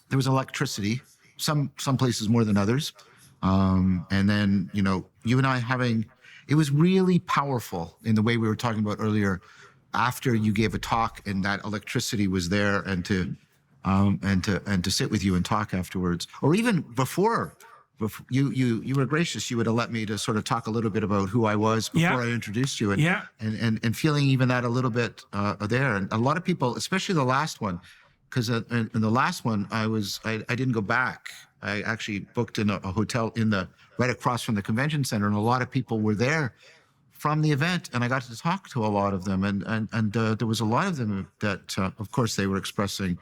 There was electricity. Some places more than others. And then you and I it was really powerful in the way we were talking about earlier. After you gave a talk and that electricity was there, and to sit with you and talk afterwards, or even before you were gracious. You would have let me to sort of talk a little bit about who I was before I introduced you, and feeling even that a little bit there. And a lot of people, especially the last one, because in the last one I didn't go back. I actually booked in a hotel right across from the convention center, and a lot of people were there from the event, and I got to talk to a lot of them, and there was a lot of them that, of course, they were expressing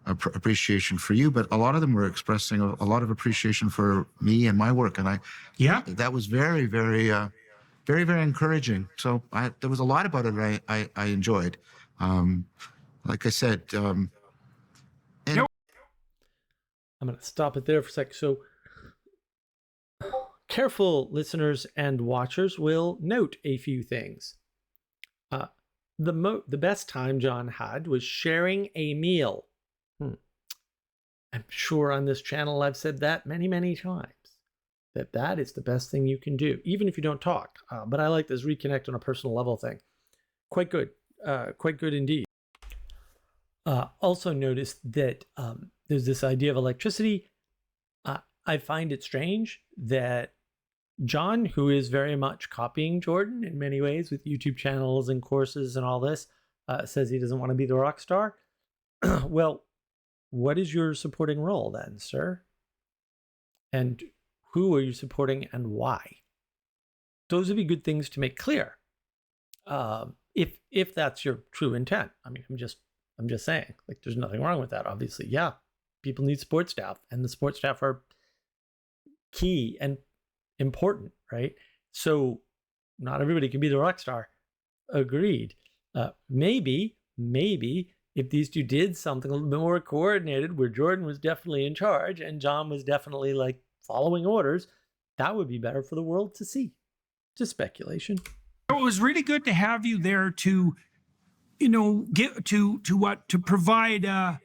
appreciation for you, but a lot of them were expressing a lot of appreciation for me and my work, and that was very, very, very, very encouraging. So there was a lot about it I enjoyed. Like I said, and I'm going to stop it there for a sec. So careful listeners and watchers will note a few things. The best time John had was sharing a meal. I'm sure on this channel I've said that many, many times, that is the best thing you can do, even if you don't talk. But I like this reconnect on a personal level thing. Quite good indeed. Also notice that there's this idea of electricity. I find it strange that John, who is very much copying Jordan in many ways with YouTube channels and courses and all this, says he doesn't want to be the rock star. Well, what is your supporting role then, sir? And who are you supporting and why? Those would be good things to make clear. If that's your true intent. I mean, I'm just saying, like, there's nothing wrong with that. Obviously, yeah, people need support staff, and the support staff are key and important, right? So not everybody can be the rock star. Agreed. Maybe if these two did something a little bit more coordinated, where Jordan was definitely in charge and John was definitely like following orders, that would be better for the world to see. Just speculation. It was really good to have you there to, to provide a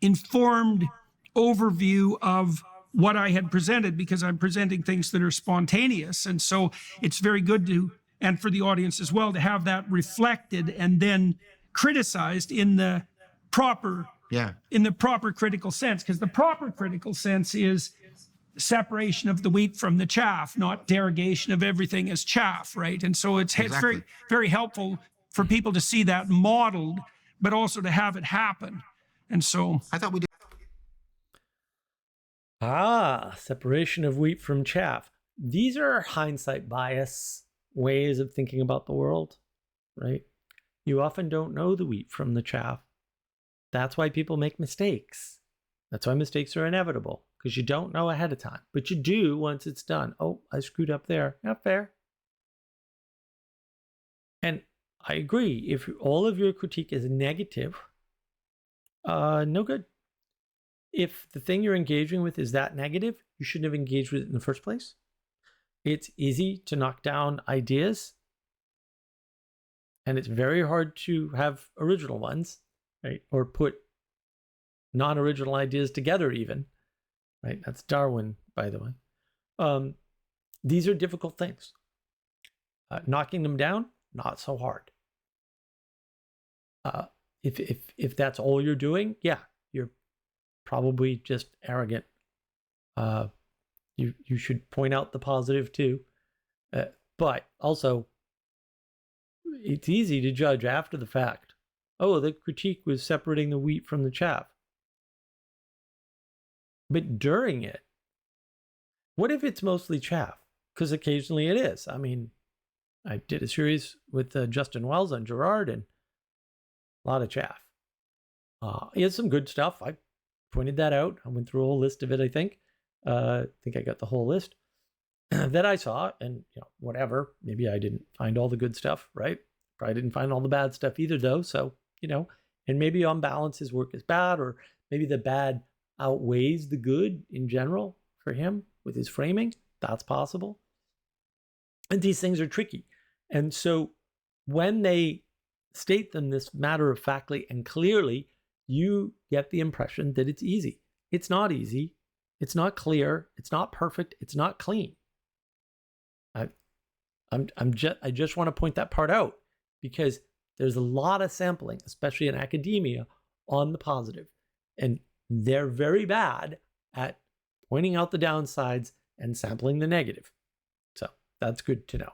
informed overview of what I had presented, because I'm presenting things that are spontaneous. And so it's very good to, and for the audience as well, to have that reflected and then criticized in the proper critical sense. Because the proper critical sense is separation of the wheat from the chaff, not derogation of everything as chaff, right? And so it's very, very helpful for people to see that modeled, but also to have it happen. And so I thought we did. Separation of wheat from chaff. These are hindsight bias ways of thinking about the world, right? You often don't know the wheat from the chaff. That's why people make mistakes. That's why mistakes are inevitable. because you don't know ahead of time, but you do once it's done. Oh, I screwed up there. Not fair. And I agree. If all of your critique is negative, no good. If the thing you're engaging with is that negative, you shouldn't have engaged with it in the first place. It's easy to knock down ideas, and it's very hard to have original ones, right? Or put non-original ideas together even, right? That's Darwin, by the way. These are difficult things. Knocking them down, not so hard. If that's all you're doing, yeah, you're probably just arrogant. You should point out the positive too, but also it's easy to judge after the fact. Oh, the critique was separating the wheat from the chaff. But during it, what if it's mostly chaff? Because occasionally it is. I mean, I did a series with Justin Wells on Gerard, and a lot of chaff. He has some good stuff. I pointed that out. I went through a whole list of it, I think. I got the whole list that I saw, and whatever. Maybe I didn't find all the good stuff, right? Probably didn't find all the bad stuff either, though. So, and maybe on balance his work is bad, or maybe the bad outweighs the good in general for him with his framing. That's possible. And these things are tricky. And so when they state them this matter-of-factly and clearly, you get the impression that it's easy. It's not easy. It's not clear. It's not perfect. It's not clean. I just want to point that part out, because there's a lot of sampling, especially in academia, on the positive. And they're very bad at pointing out the downsides and sampling the negative. So that's good to know.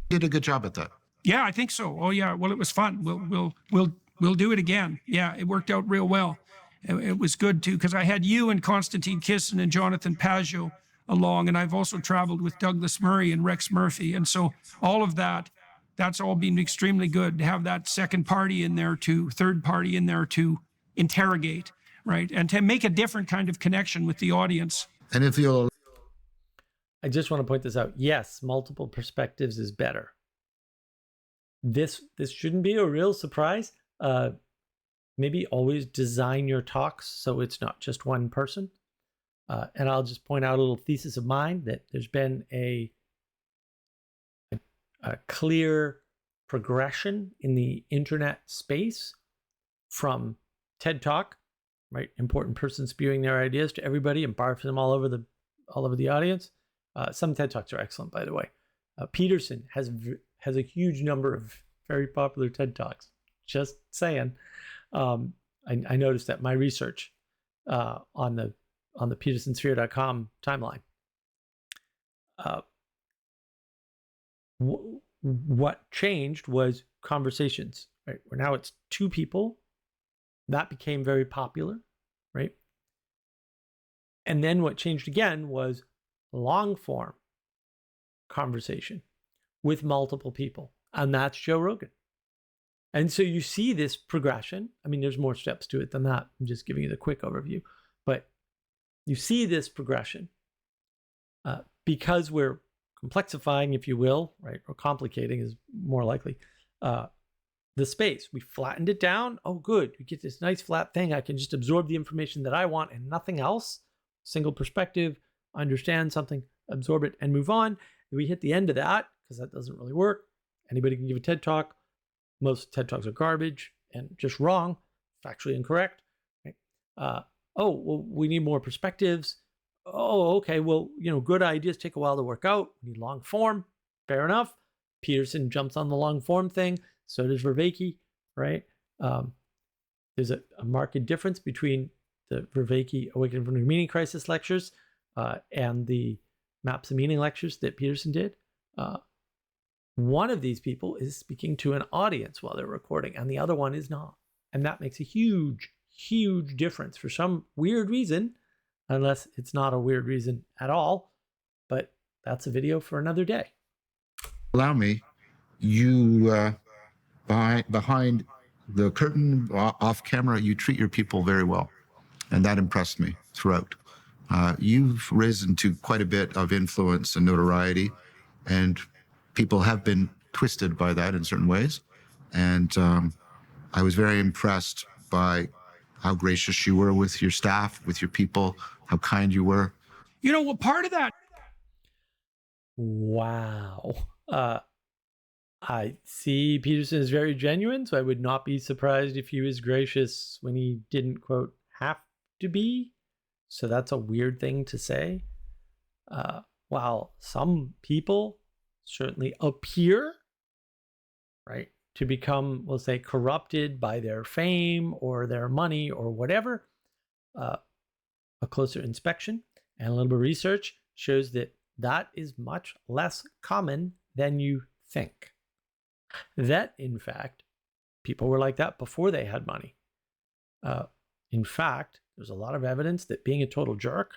Did a good job at that. Yeah, I think so. Oh yeah. Well, it was fun. We'll do it again. Yeah, it worked out real well. It was good too, because I had you and Constantine Kissin and Jonathan Pageau along, and I've also traveled with Douglas Murray and Rex Murphy. And so all of that's all been extremely good to have that second party in there, third party in there to interrogate, right? And to make a different kind of connection with the audience. And if you'll... I just want to point this out. Yes, multiple perspectives is better. This shouldn't be a real surprise. Maybe always design your talks so it's not just one person. And I'll just point out a little thesis of mine that there's been a clear progression in the internet space from TED Talk, right? Important person spewing their ideas to everybody and barfing them all over the audience. Some TED Talks are excellent, by the way. Peterson has a huge number of very popular TED Talks. Just saying. I noticed that my research on the petersonsphere.com timeline. What changed was conversations, right? Where now it's two people. That became very popular, right? And then what changed again was long form conversation with multiple people. And that's Joe Rogan. And so you see this progression. I mean, there's more steps to it than that. I'm just giving you the quick overview. But you see this progression because we're complexifying, if you will, right? Or complicating is more likely, the space. We flattened it down. Oh, good. We get this nice flat thing. I can just absorb the information that I want and nothing else. Single perspective, understand something, absorb it, and move on. We hit the end of that because that doesn't really work. Anybody can give a TED Talk. Most TED Talks are garbage and just wrong, factually incorrect. Right? Well, we need more perspectives. Oh, okay. Well, good ideas take a while to work out. We need long form. Fair enough. Peterson jumps on the long form thing. So does Vervaeke, right? There's a marked difference between the Vervaeke Awakening from the Meaning Crisis lectures and the Maps of Meaning lectures that Peterson did. One of these people is speaking to an audience while they're recording, and the other one is not. And that makes a huge, huge difference for some weird reason, unless it's not a weird reason at all. But that's a video for another day. Allow me, you, behind the curtain, off camera, you treat your people very well. And that impressed me throughout. You've risen to quite a bit of influence and notoriety, and people have been twisted by that in certain ways. And I was very impressed by how gracious you were with your staff, with your people, how kind you were. You know, well, part of that. Wow. I see Peterson is very genuine, so I would not be surprised if he was gracious when he didn't, quote, have to be. So that's a weird thing to say. While some people certainly appear, right, to become, we'll say, corrupted by their fame or their money or whatever, a closer inspection and a little bit of research shows that that is much less common than you think. That, in fact, people were like that before they had money. In fact, there's a lot of evidence that being a total jerk,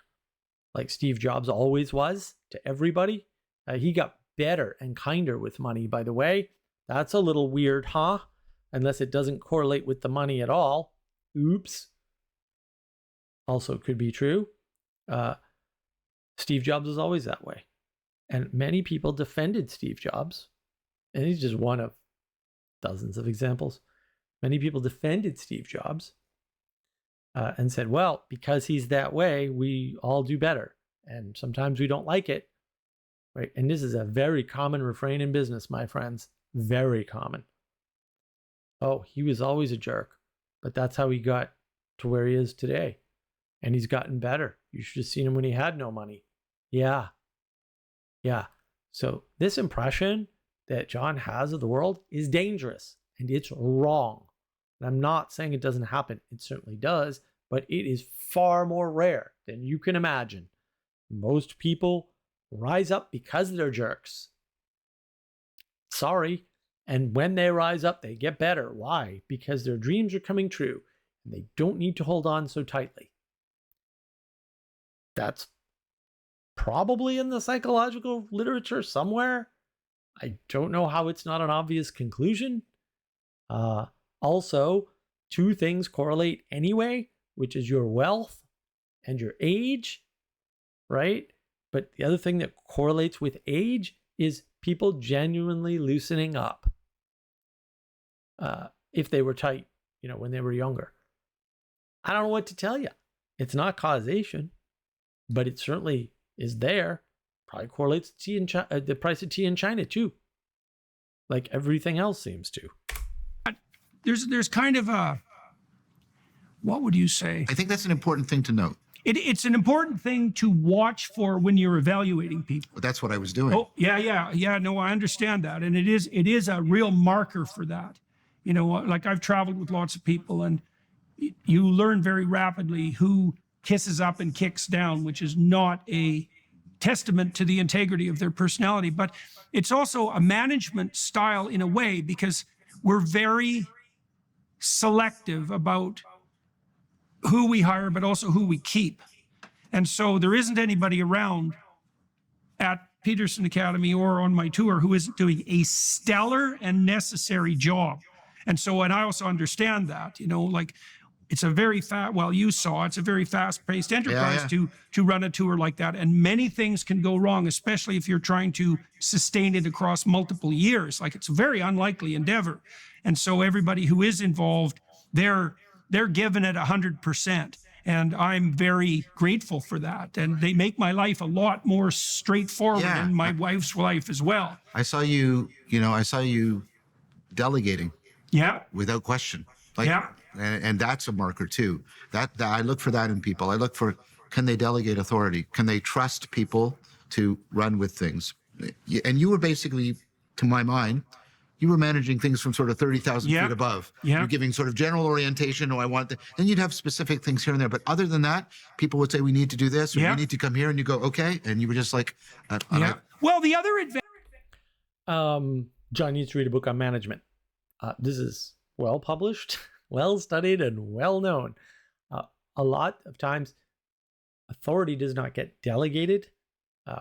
like Steve Jobs always was to everybody, he got better and kinder with money, by the way. That's a little weird, huh? Unless it doesn't correlate with the money at all. Oops. Also could be true. Steve Jobs was always that way. And many people defended Steve Jobs. And he's just one of dozens of examples. Many people defended Steve Jobs and said, well, because he's that way, we all do better. And sometimes we don't like it, right? And this is a very common refrain in business, my friends. Very common. Oh, he was always a jerk, but that's how he got to where he is today. And he's gotten better. You should have seen him when he had no money. Yeah. So this impression that John has of the world is dangerous and it's wrong. And I'm not saying it doesn't happen. It certainly does, but it is far more rare than you can imagine. Most people rise up because they're jerks. Sorry. And when they rise up, they get better. Why? Because their dreams are coming true and they don't need to hold on so tightly. That's probably in the psychological literature somewhere. I don't know how it's not an obvious conclusion. Also, two things correlate anyway, which is your wealth and your age, right? But the other thing that correlates with age is people genuinely loosening up. If they were tight, when they were younger. I don't know what to tell you. It's not causation, but it certainly is there. Probably correlates to the price of tea in China too. Like everything else seems to. There's kind of a, what would you say? I think that's an important thing to note. It's an important thing to watch for when you're evaluating people. But that's what I was doing. Oh, yeah. No, I understand that. And it is a real marker for that. Like I've traveled with lots of people and you learn very rapidly who kisses up and kicks down, which is not a testament to the integrity of their personality, but it's also a management style in a way, because we're very selective about who we hire, but also who we keep. And so there isn't anybody around at Peterson Academy or on my tour who isn't doing a stellar and necessary job. And so, and I also understand that, like it's a very it's a very fast-paced enterprise to run a tour like that. And many things can go wrong, especially if you're trying to sustain it across multiple years. Like it's a very unlikely endeavor. And so everybody who is involved, they're giving it 100%. And I'm very grateful for that. And they make my life a lot more straightforward, and my wife's life as well. I saw you delegating. Yeah. Without question. Yeah. And that's a marker too. That I look for that in people. I look for, can they delegate authority? Can they trust people to run with things? And you were basically, to my mind, you were managing things from sort of 30,000 feet above. Yeah. You're giving sort of general orientation. Oh, I want that. Then you'd have specific things here and there. But other than that, people would say, we need to do this, or we need to come here. And you go, okay. And you were just like, well, the other advantage. John needs to read a book on management. This is well published, well studied, and well known. A lot of times, authority does not get delegated.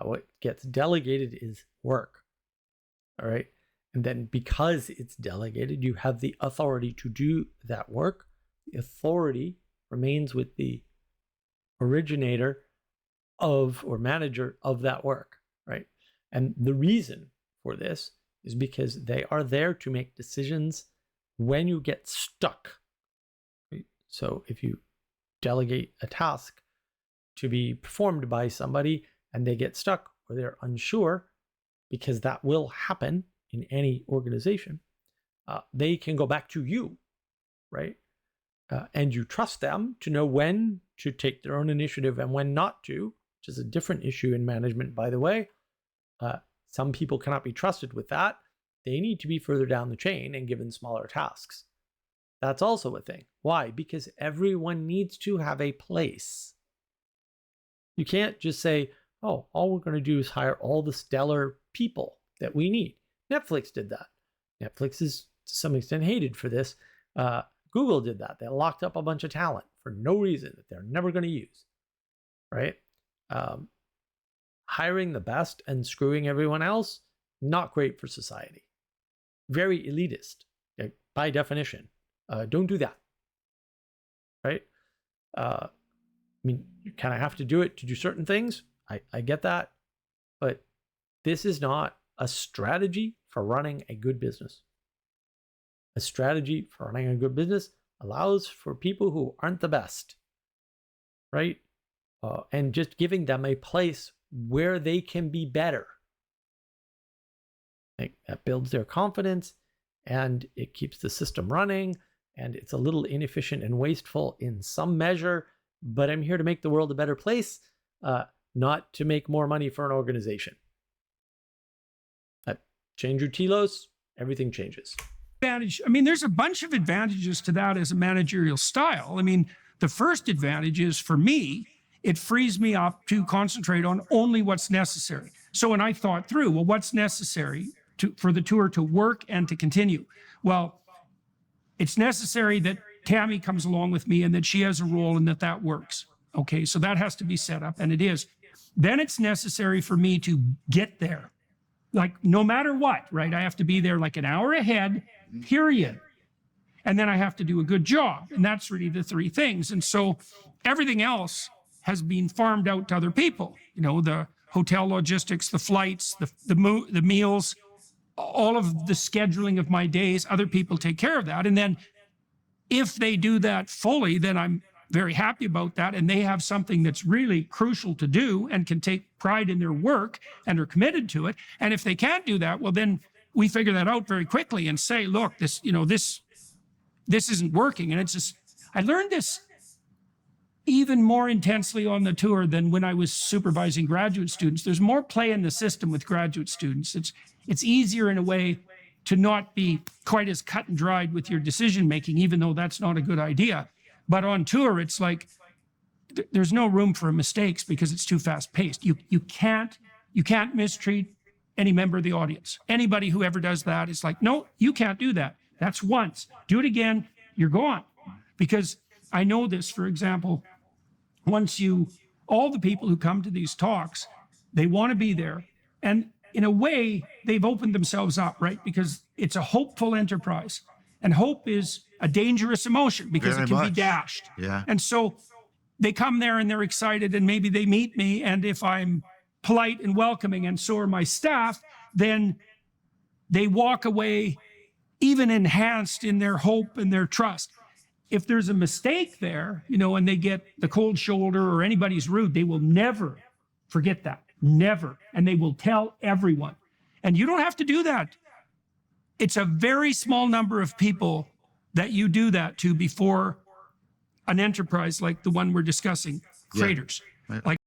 What gets delegated is work. All right. And then because it's delegated, you have the authority to do that work. The authority remains with the originator of or manager of that work, right? And the reason for this is because they are there to make decisions when you get stuck. Right? So if you delegate a task to be performed by somebody and they get stuck or they're unsure, because that will happen in any organization, they can go back to you, right? And you trust them to know when to take their own initiative and when not to, which is a different issue in management, by the way. Some people cannot be trusted with that. They need to be further down the chain and given smaller tasks. That's also a thing. Why? Because everyone needs to have a place. You can't just say, oh, all we're going to do is hire all the stellar people that we need. Netflix did that. Netflix is to some extent hated for this. Google did that. They locked up a bunch of talent for no reason that they're never going to use, right? Hiring the best and screwing everyone else, not great for society. Very elitist, by definition. Don't do that, right? I mean, you kind of have to do it to do certain things. I get that. But this is not a strategy for running a good business. A strategy for running a good business allows for people who aren't the best, right? And just giving them a place where they can be better. That builds their confidence and it keeps the system running, and it's a little inefficient and wasteful in some measure, but I'm here to make the world a better place, not to make more money for an organization. Change your telos, everything changes. Advantage. I mean, there's a bunch of advantages to that as a managerial style. I mean, the first advantage is, for me, it frees me up to concentrate on only what's necessary. So when I thought through, well, what's necessary for the tour to work and to continue? Well, it's necessary that Tammy comes along with me and that she has a role and that works. Okay, so that has to be set up, and it is. Then it's necessary for me to get there. Like, no matter what, right? I have to be there like an hour ahead, period. And then I have to do a good job. And that's really the three things. And so everything else has been farmed out to other people. You know, the hotel logistics, the flights, the meals, all of the scheduling of my days, other people take care of that. And then if they do that fully, then I'm very happy about that. And they have something that's really crucial to do and can take pride in their work and are committed to it. And if they can't do that, well, then we figure that out very quickly and say, look, this isn't working. And it's just, I learned this even more intensely on the tour than when I was supervising graduate students. There's more play in the system with graduate students. It's easier in a way to not be quite as cut and dried with your decision making, even though that's not a good idea. But on tour, it's like there's no room for mistakes because it's too fast paced. You can't mistreat any member of the audience. Anybody who ever does that is like, no, you can't do that. That's once. Do it again, you're gone. Because I know this, for example, all the people who come to these talks, they want to be there. And in a way, they've opened themselves up, right? Because it's a hopeful enterprise. And hope is a dangerous emotion because Very it can much. be dashed. Yeah. And so they come there and they're excited, and maybe they meet me. And if I'm polite and welcoming, and so are my staff, then they walk away even enhanced in their hope and their trust. If there's a mistake there, and they get the cold shoulder or anybody's rude, they will never forget that. Never. And they will tell everyone. And you don't have to do that. It's a very small number of people that you do that to before an enterprise like the one we're discussing craters. Right. Like,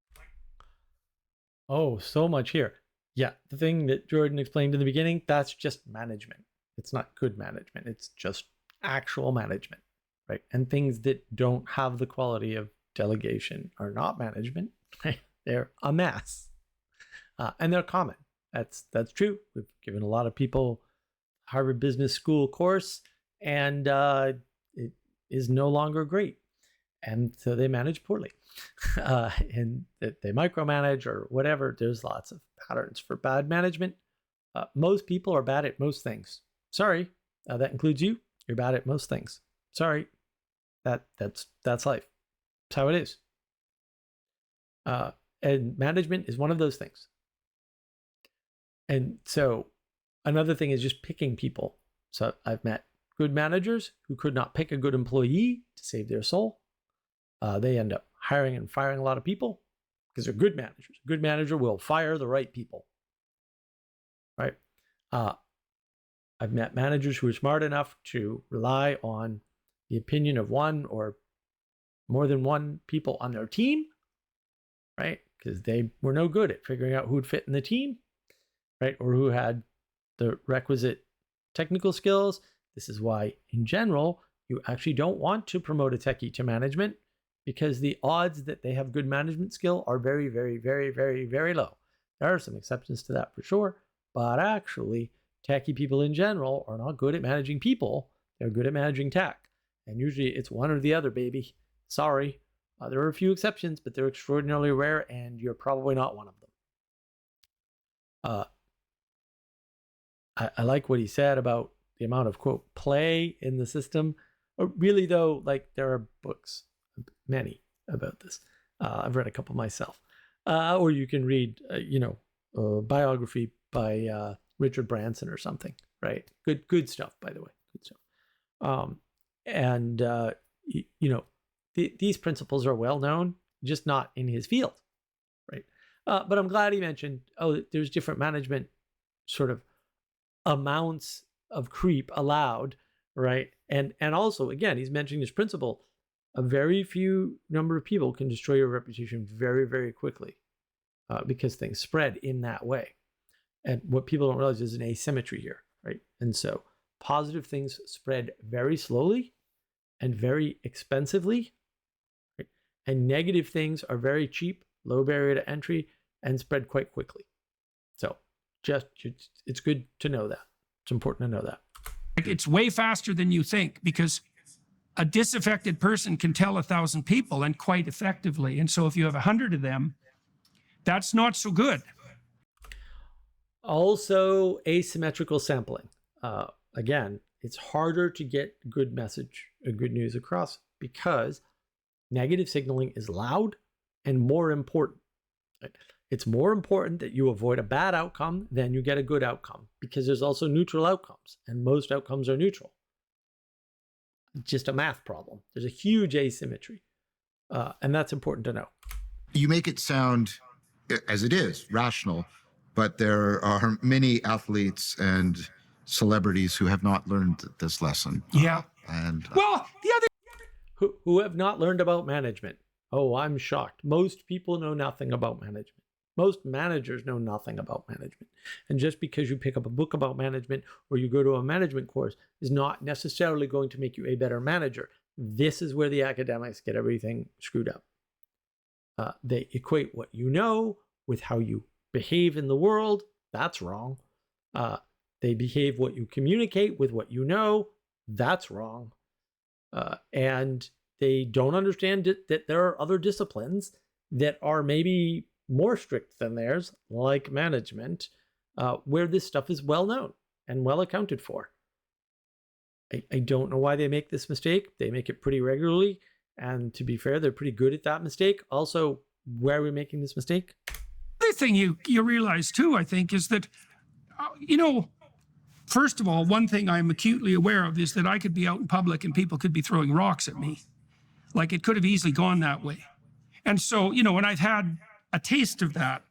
Oh, so much here. Yeah, the thing that Jordan explained in the beginning, that's just management. It's not good management. It's just actual management, right? And things that don't have the quality of delegation are not management, right? They're a mess. And they're common. That's true. We've given a lot of people Harvard Business School course, and it is no longer great. And so they manage poorly. And they micromanage or whatever. There's lots of patterns for bad management. Most people are bad at most things. Sorry, that includes you. You're bad at most things. Sorry, that's life. That's how it is. And management is one of those things. And so another thing is just picking people. So I've met good managers who could not pick a good employee to save their soul. They end up hiring and firing a lot of people because they're good managers. A good manager will fire the right people, right? I've met managers who are smart enough to rely on the opinion of one or more than one people on their team, right? Because they were no good at figuring out who would fit in the team, right? Or who had the requisite technical skills. This is why, in general, you actually don't want to promote a techie to management, because the odds that they have good management skill are very, very, very, very, very low. There are some exceptions to that for sure, but actually, techie people in general are not good at managing people. They're good at managing tech. And usually it's one or the other, baby. Sorry. There are a few exceptions, but they're extraordinarily rare, and you're probably not one of them. I like what he said about the amount of, quote, play in the system. Really, though, like, there are books, many, about this. I've read a couple myself. Or you can read, a biography by Richard Branson or something, right? Good stuff, by the way. Good stuff. These principles are well known, just not in his field, right? But I'm glad he mentioned, there's different management sort of amounts of creep allowed, right? And also, again, he's mentioning this principle: a very few number of people can destroy your reputation very, very quickly, because things spread in that way. And what people don't realize is an asymmetry here, right? And so positive things spread very slowly and very expensively, right? And negative things are very cheap, low barrier to entry, and spread quite quickly. So it's good to know that. It's important to know that. It's way faster than you think, because a disaffected person can tell 1,000 people, and quite effectively. And so if you have 100 of them, that's not so good. Also, asymmetrical sampling. Again, it's harder to get good news across, because negative signaling is loud and more important. Right? It's more important that you avoid a bad outcome than you get a good outcome, because there's also neutral outcomes, and most outcomes are neutral. It's just a math problem. There's a huge asymmetry, and that's important to know. You make it sound, as it is, rational, but there are many athletes and celebrities who have not learned this lesson. Yeah. And well, the other who have not learned about management. Oh, I'm shocked. Most people know nothing about management. Most managers know nothing about management. And just because you pick up a book about management or you go to a management course is not necessarily going to make you a better manager. This is where the academics get everything screwed up. They equate what you know with how you behave in the world. That's wrong. They behave what you communicate with what you know. That's wrong. And they don't understand that there are other disciplines that are maybe more strict than theirs, like management, where this stuff is well known and well accounted for. I don't know why they make this mistake. They make it pretty regularly. And to be fair, they're pretty good at that mistake. Also, where are we making this mistake? other thing you realize too, I think, is that, first of all, one thing I'm acutely aware of is that I could be out in public and people could be throwing rocks at me. Like, it could have easily gone that way. And so, and I've had a taste of that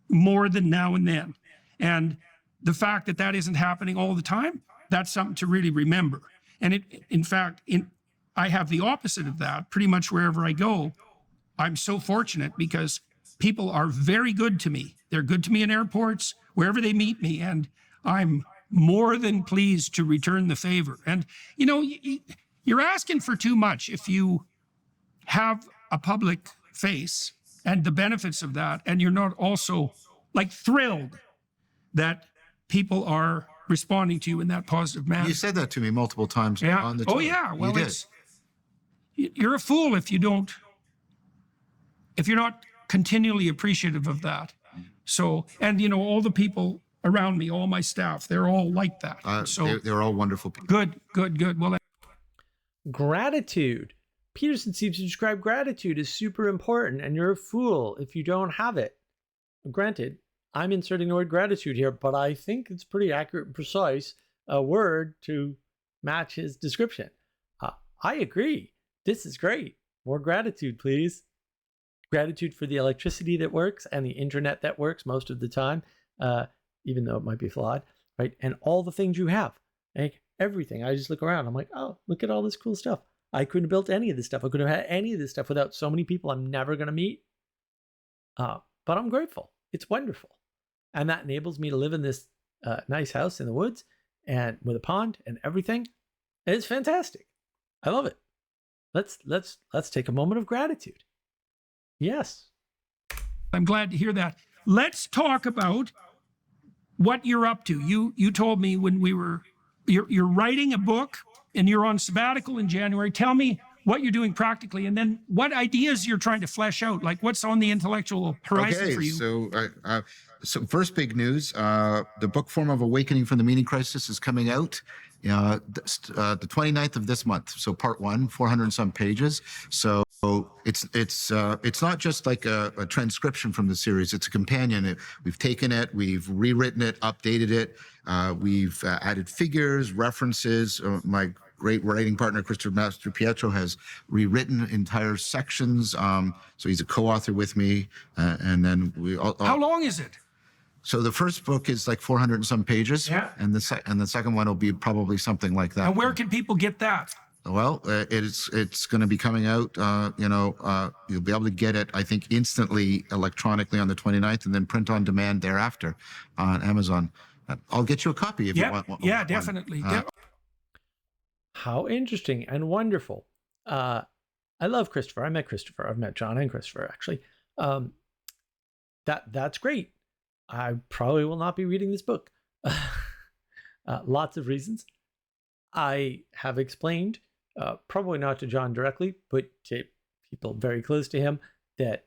more than now and then. And the fact that that isn't happening all the time, that's something to really remember. And in fact, I have the opposite of that pretty much wherever I go. I'm so fortunate because people are very good to me. They're good to me in airports, wherever they meet me. And I'm more than pleased to return the favor. And, you're asking for too much if you have a public face and the benefits of that, and you're not also thrilled that people are responding to you in that positive manner. You said that to me multiple times on the tour. tour. Oh yeah, well, you did. You're a fool if you're not continually appreciative of that. So, and all the people around me, all my staff, they're all like that. So they're all wonderful people. Good. Well, gratitude. Peterson seems to describe gratitude as super important, and you're a fool if you don't have it. Granted, I'm inserting the word gratitude here, but I think it's pretty accurate and precise a word to match his description. I agree. This is great. More gratitude, please. Gratitude for the electricity that works and the internet that works most of the time, even though it might be flawed, right? And all the things you have, like everything. I just look around. I'm like, oh, look at all this cool stuff. I couldn't have built any of this stuff. I couldn't have had any of this stuff without so many people I'm never going to meet. But I'm grateful. It's wonderful. And that enables me to live in this nice house in the woods and with a pond and everything. And it's fantastic. I love it. Let's take a moment of gratitude. Yes. I'm glad to hear that. Let's talk about what you're up to. You told me when you're writing a book and you're on sabbatical in January. Tell me what you're doing practically, and then what ideas you're trying to flesh out. Like, what's on the intellectual horizon for you? So first big news, the book Form of Awakening from the Meaning Crisis is coming out the 29th of this month. So part 1, 400 and some pages. So it's not just like a transcription from the series. It's a companion. We've taken it, we've rewritten it, updated it. We've added figures, references. My great writing partner, Christopher Master Pietro, has rewritten entire sections. So he's a co-author with me. And then we all. How long is it? So the first book is like 400 and some pages. Yeah. And the second one will be probably something like that. And where can people get that? Well, it's going to be coming out. You'll be able to get it, I think, instantly electronically on the 29th, and then print on demand thereafter on Amazon. I'll get you a copy if you want. Yeah, definitely. How interesting and wonderful. I love Christopher. I met Christopher. I've met John and Christopher, actually. That's great. I probably will not be reading this book. Lots of reasons. I have explained, probably not to John directly, but to people very close to him, that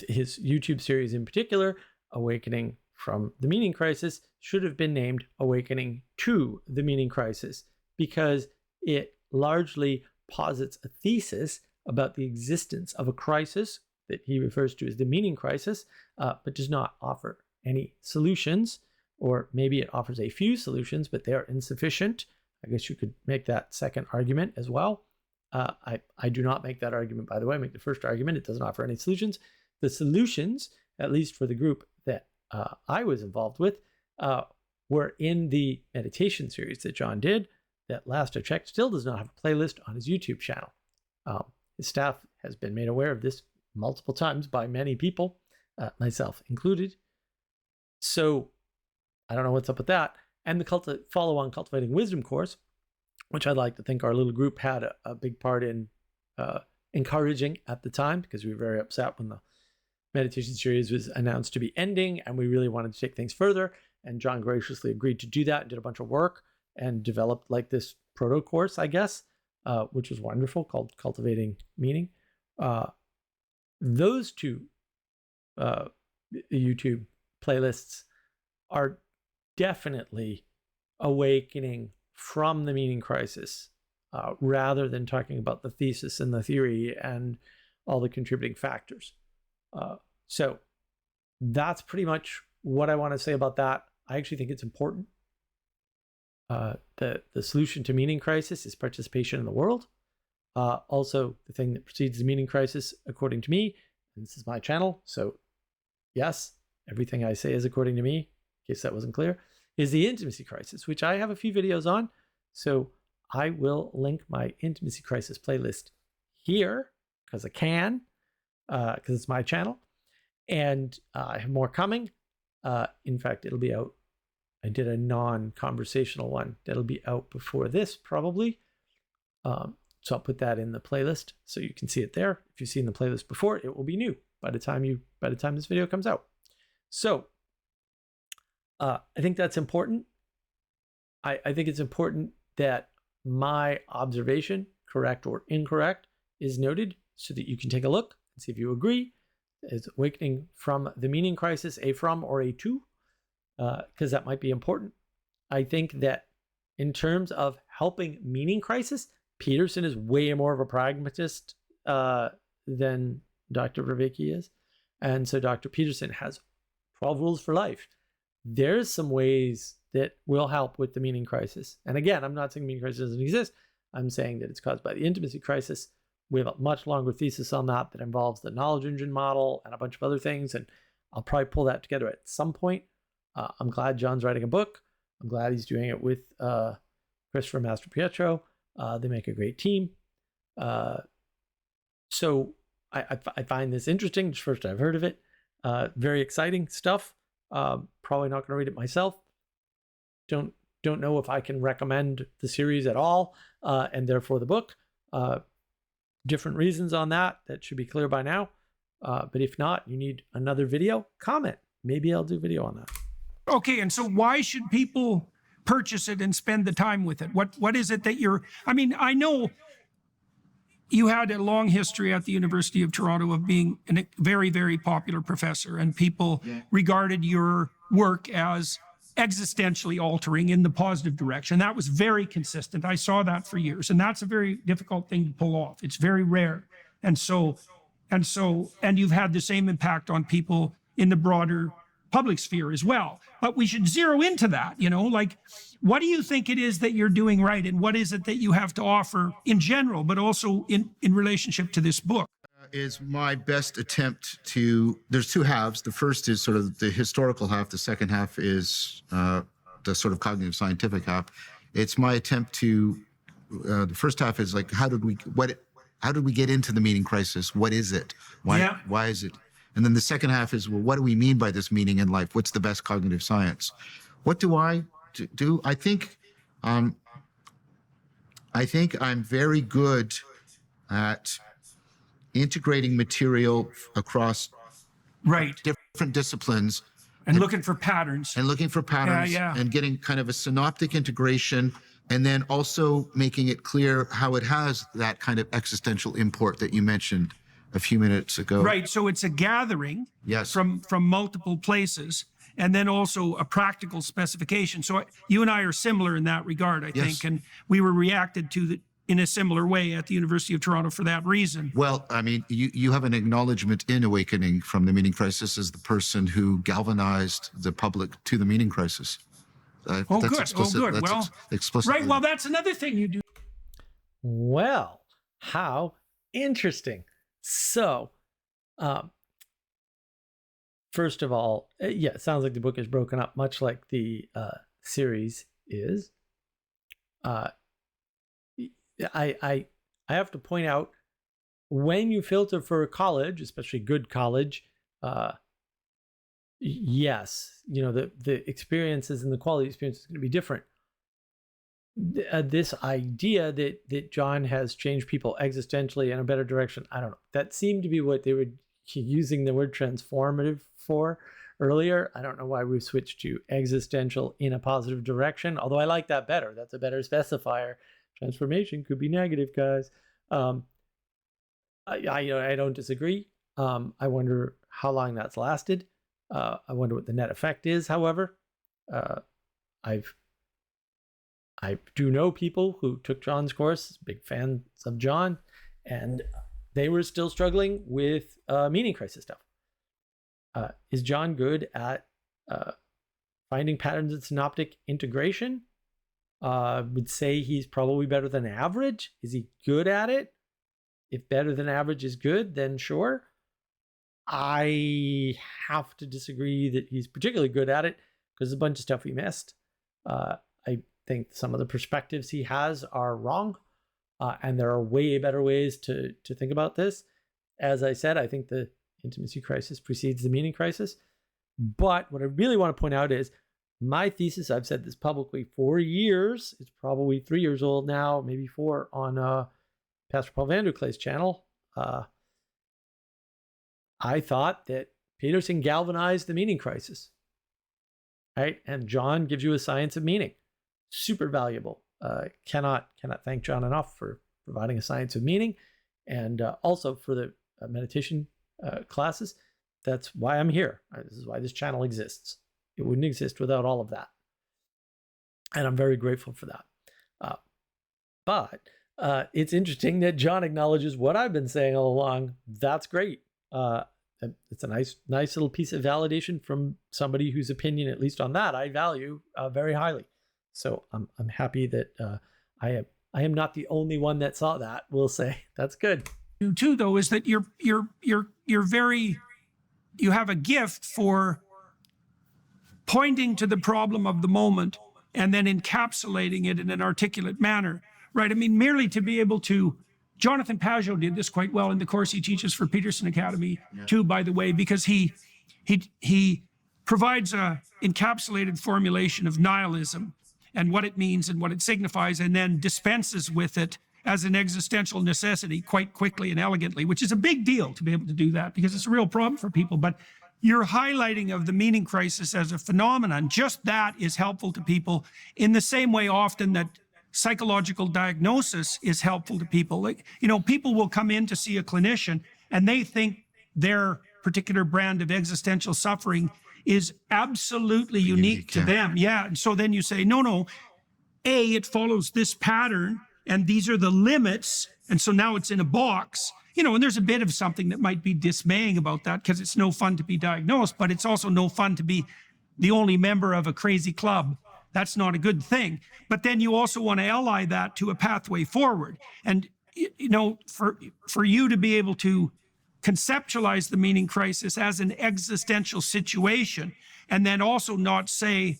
his YouTube series in particular, Awakening from the Meaning Crisis, should have been named Awakening to the Meaning Crisis, because it largely posits a thesis about the existence of a crisis that he refers to as the meaning crisis, but does not offer any solutions, or maybe it offers a few solutions, but they're insufficient. I guess you could make that second argument as well. I do not make that argument, by the way. I make the first argument. It doesn't offer any solutions. The solutions, at least for the group that I was involved with, were in the meditation series that John did, that last I checked still does not have a playlist on his YouTube channel. His staff has been made aware of this multiple times by many people, myself included. So I don't know what's up with that. And the follow-on Cultivating Wisdom course, which I'd like to think our little group had a big part in encouraging at the time, because we were very upset when the meditation series was announced to be ending, and we really wanted to take things further. And John graciously agreed to do that and did a bunch of work and developed like this proto course, I guess, which was wonderful, called Cultivating Meaning. Those two YouTube playlists are definitely awakening from the meaning crisis, rather than talking about the thesis and the theory and all the contributing factors. So that's pretty much what I want to say about that. I actually think it's important. The solution to meaning crisis is participation in the world. Also, the thing that precedes the meaning crisis, according to me, and this is my channel, so yes, everything I say is according to me, in case that wasn't clear, is the intimacy crisis, which I have a few videos on. So I will link my intimacy crisis playlist here, because I can, because it's my channel. And I have more coming. In fact, it'll be out. I did a non-conversational one that'll be out before this, probably. So I'll put that in the playlist so you can see it there. If you've seen the playlist before, it will be new by the time this video comes out. So I think that's important. I think it's important that my observation, correct or incorrect, is noted so that you can take a look and see if you agree. Is awakening from the meaning crisis a from or a to? Because that might be important. I think that in terms of helping meaning crisis, Peterson is way more of a pragmatist than Dr. Vervaeke is. And so Dr. Peterson has 12 rules for life. There's some ways that will help with the meaning crisis. And again, I'm not saying meaning crisis doesn't exist. I'm saying that it's caused by the intimacy crisis. We have a much longer thesis on that involves the knowledge engine model and a bunch of other things. And I'll probably pull that together at some point. I'm glad John's writing a book. I'm glad he's doing it with Christopher Mastropietro. They make a great team. So I find this interesting. It's the first I've heard of it. Very exciting stuff. Probably not going to read it myself. Don't know if I can recommend the series at all, and therefore the book. Different reasons on that should be clear by now. But if not, you need another video, comment. Maybe I'll do a video on that. Okay, and so why should people purchase it and spend the time with it? What is it that I know you had a long history at the University of Toronto of being a very, very popular professor, and people regarded your work as existentially altering in the positive direction. That was very consistent. I saw that for years, and that's a very difficult thing to pull off. It's very rare. And you've had the same impact on people in the broader public sphere as well. But we should zero into that, what do you think it is that you're doing right, and what is it that you have to offer in general, but also in relationship to this book? Is my best attempt there's two halves. The first is sort of the historical half. The second half is the sort of cognitive scientific half. It's my attempt the first half is like, how did we get into the meaning crisis? What is it? Why is it? And then the second half is, well, what do we mean by this meaning in life? What's the best cognitive science? What do I do? I think I'm very good at integrating material across different disciplines and looking for patterns and getting kind of a synoptic integration, and then also making it clear how it has that kind of existential import that you mentioned a few minutes ago. Right. So it's a gathering from multiple places, and then also a practical specification. So you and I are similar in that regard, I think, and we were reacted to in a similar way at the University of Toronto for that reason. Well, I mean, you have an acknowledgement in Awakening from the Meaning Crisis as the person who galvanized the public to the meaning crisis. Good. Well, explicit. Right. Well, that's another thing you do. Well, how interesting. So, first of all, it sounds like the book is broken up, much like the series is. I have to point out, when you filter for a college, especially good college, yes, the experiences and the quality experience is going to be different. This idea that John has changed people existentially in a better direction, I don't know. That seemed to be what they were using the word transformative for earlier. I don't know why we've switched to existential in a positive direction, although I like that better. That's a better specifier. Transformation could be negative, guys. I don't disagree. I wonder how long that's lasted. I wonder what the net effect is, however. I do know people who took John's course, big fans of John, and they were still struggling with meaning crisis stuff. Is John good at finding patterns of synoptic integration? Would say he's probably better than average. Is he good at it? If better than average is good, then sure. I have to disagree that he's particularly good at it, because there's a bunch of stuff we missed. I think some of the perspectives he has are wrong, and there are way better ways to think about this. As I said, I think the intimacy crisis precedes the meaning crisis. But what I really want to point out is my thesis, I've said this publicly for years, it's probably 3 years old now, maybe 4, on Pastor Paul Vanderklay's channel. I thought that Peterson galvanized the meaning crisis, right? And John gives you a science of meaning. Super valuable. Cannot thank John enough for providing a science of meaning, and also for the meditation classes. That's why I'm here. This is why this channel exists. It wouldn't exist without all of that. And I'm very grateful for that. But It's interesting that John acknowledges what I've been saying all along. That's great. It's a nice little piece of validation from somebody whose opinion, at least on that, I value very highly. So I'm happy that I am not the only one that saw that. We'll say that's good. Too, though, is that you have a gift for pointing to the problem of the moment and then encapsulating it in an articulate manner, right? I mean, merely to be able to, Jonathan Pajot did this quite well in the course he teaches for Peterson Academy, too, by the way, because he provides a encapsulated formulation of nihilism and what it means and what it signifies, and then dispenses with it as an existential necessity quite quickly and elegantly, which is a big deal to be able to do that because it's a real problem for people. But your highlighting of the meaning crisis as a phenomenon, just that is helpful to people in the same way often that psychological diagnosis is helpful to people. Like, people will come in to see a clinician and they think their particular brand of existential suffering is absolutely unique to them. Yeah. And so then you say, no, it follows this pattern and these are the limits. And so now it's in a box, and there's a bit of something that might be dismaying about that because it's no fun to be diagnosed, but it's also no fun to be the only member of a crazy club. That's not a good thing. But then you also want to ally that to a pathway forward. And, for you to be able to conceptualize the meaning crisis as an existential situation and then also not say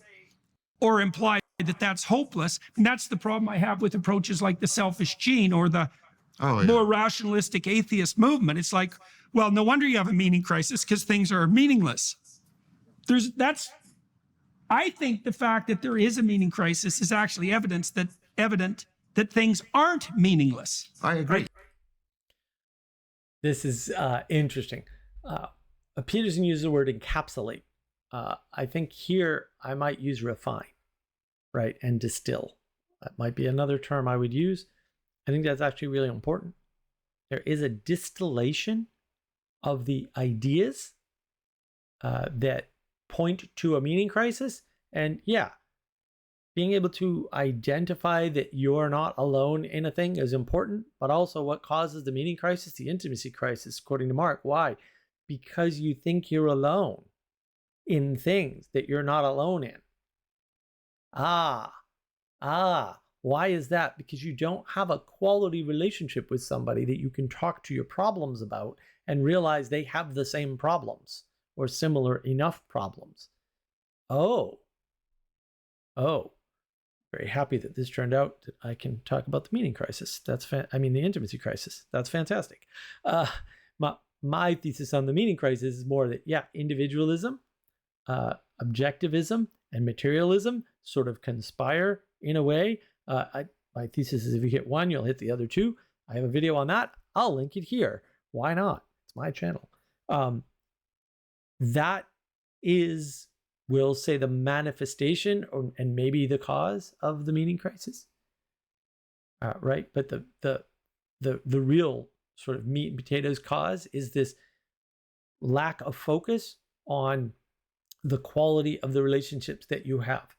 or imply that that's hopeless. And that's the problem I have with approaches like the selfish gene or the more rationalistic atheist movement. It's like, well, no wonder you have a meaning crisis because things are meaningless. I think the fact that there is a meaning crisis is actually evident that things aren't meaningless. I agree. This is interesting. Peterson used the word encapsulate. I think here I might use refine, right, and distill. That might be another term I would use. I think that's actually really important. There is a distillation of the ideas that point to a meaning crisis. And yeah, being able to identify that you're not alone in a thing is important, but also what causes the meaning crisis, the intimacy crisis, according to Mark. Why? Because you think you're alone in things that you're not alone in. Why is that? Because you don't have a quality relationship with somebody that you can talk to your problems about and realize they have the same problems or similar enough problems. Very happy that this turned out that I can talk about the meaning crisis. The intimacy crisis. That's fantastic. My thesis on the meaning crisis is more that, individualism, objectivism, and materialism sort of conspire in a way. My thesis is if you hit one, you'll hit the other two. I have a video on that. I'll link it here. Why not? It's my channel. That is, we'll say, the manifestation and maybe the cause of the meaning crisis. Right? But the real sort of meat and potatoes cause is this lack of focus on the quality of the relationships that you have.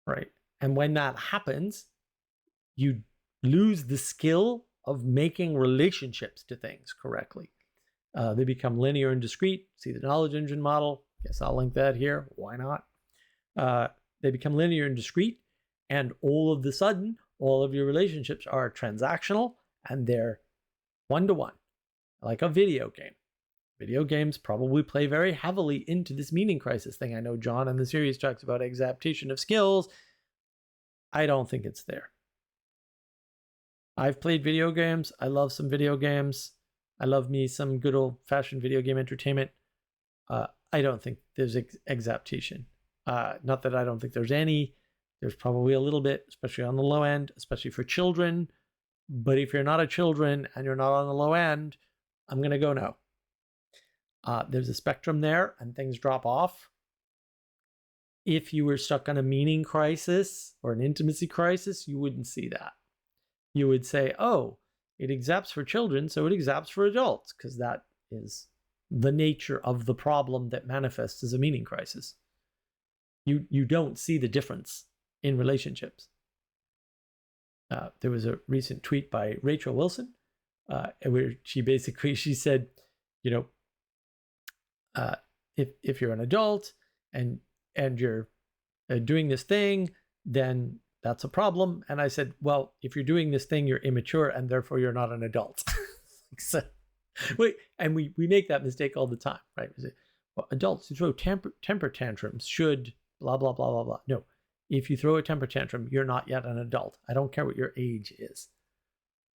Right? And when that happens, you lose the skill of making relationships to things correctly. They become linear and discrete. See the knowledge engine model. Guess I'll link that here. Why not? They become linear and discrete. And all of the sudden, all of your relationships are transactional and they're one-to-one, like a video game. Video games probably play very heavily into this meaning crisis thing. I know John in the series talks about exaptation of skills. I don't think it's there. I've played video games. I love some video games. I love me some good old-fashioned video game entertainment. I don't think there's exaptation. Not that I don't think there's any. There's probably a little bit, especially on the low end, especially for children. But if you're not a children and you're not on the low end, I'm going to go no. There's a spectrum there and things drop off. If you were stuck on a meaning crisis or an intimacy crisis, you wouldn't see that. You would say, oh, it exapts for children, so it exapts for adults, because that is the nature of the problem that manifests as a meaning crisis. You don't see the difference in relationships. There was a recent tweet by Rachel Wilson where she said, you know, if you're an adult and you're doing this thing, then that's a problem. And I said, well, if you're doing this thing, you're immature and therefore you're not an adult. So, and we make that mistake all the time, right? We say, well, adults who throw temper tantrums should blah, blah, blah, blah, blah. No, if you throw a temper tantrum, you're not yet an adult. I don't care what your age is,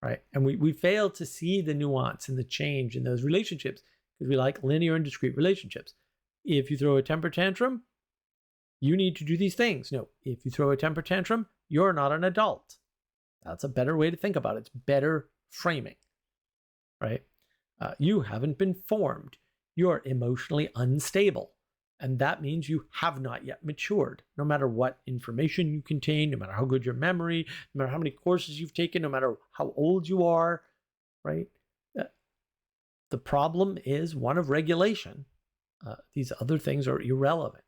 right? And we fail to see the nuance and the change in those relationships because we like linear and discrete relationships. If you throw a temper tantrum, you need to do these things. No, if you throw a temper tantrum, you're not an adult. That's a better way to think about it. It's better framing, right? You haven't been formed. You're emotionally unstable. And that means you have not yet matured, no matter what information you contain, no matter how good your memory, no matter how many courses you've taken, no matter how old you are, right? The problem is one of regulation. These other things are irrelevant.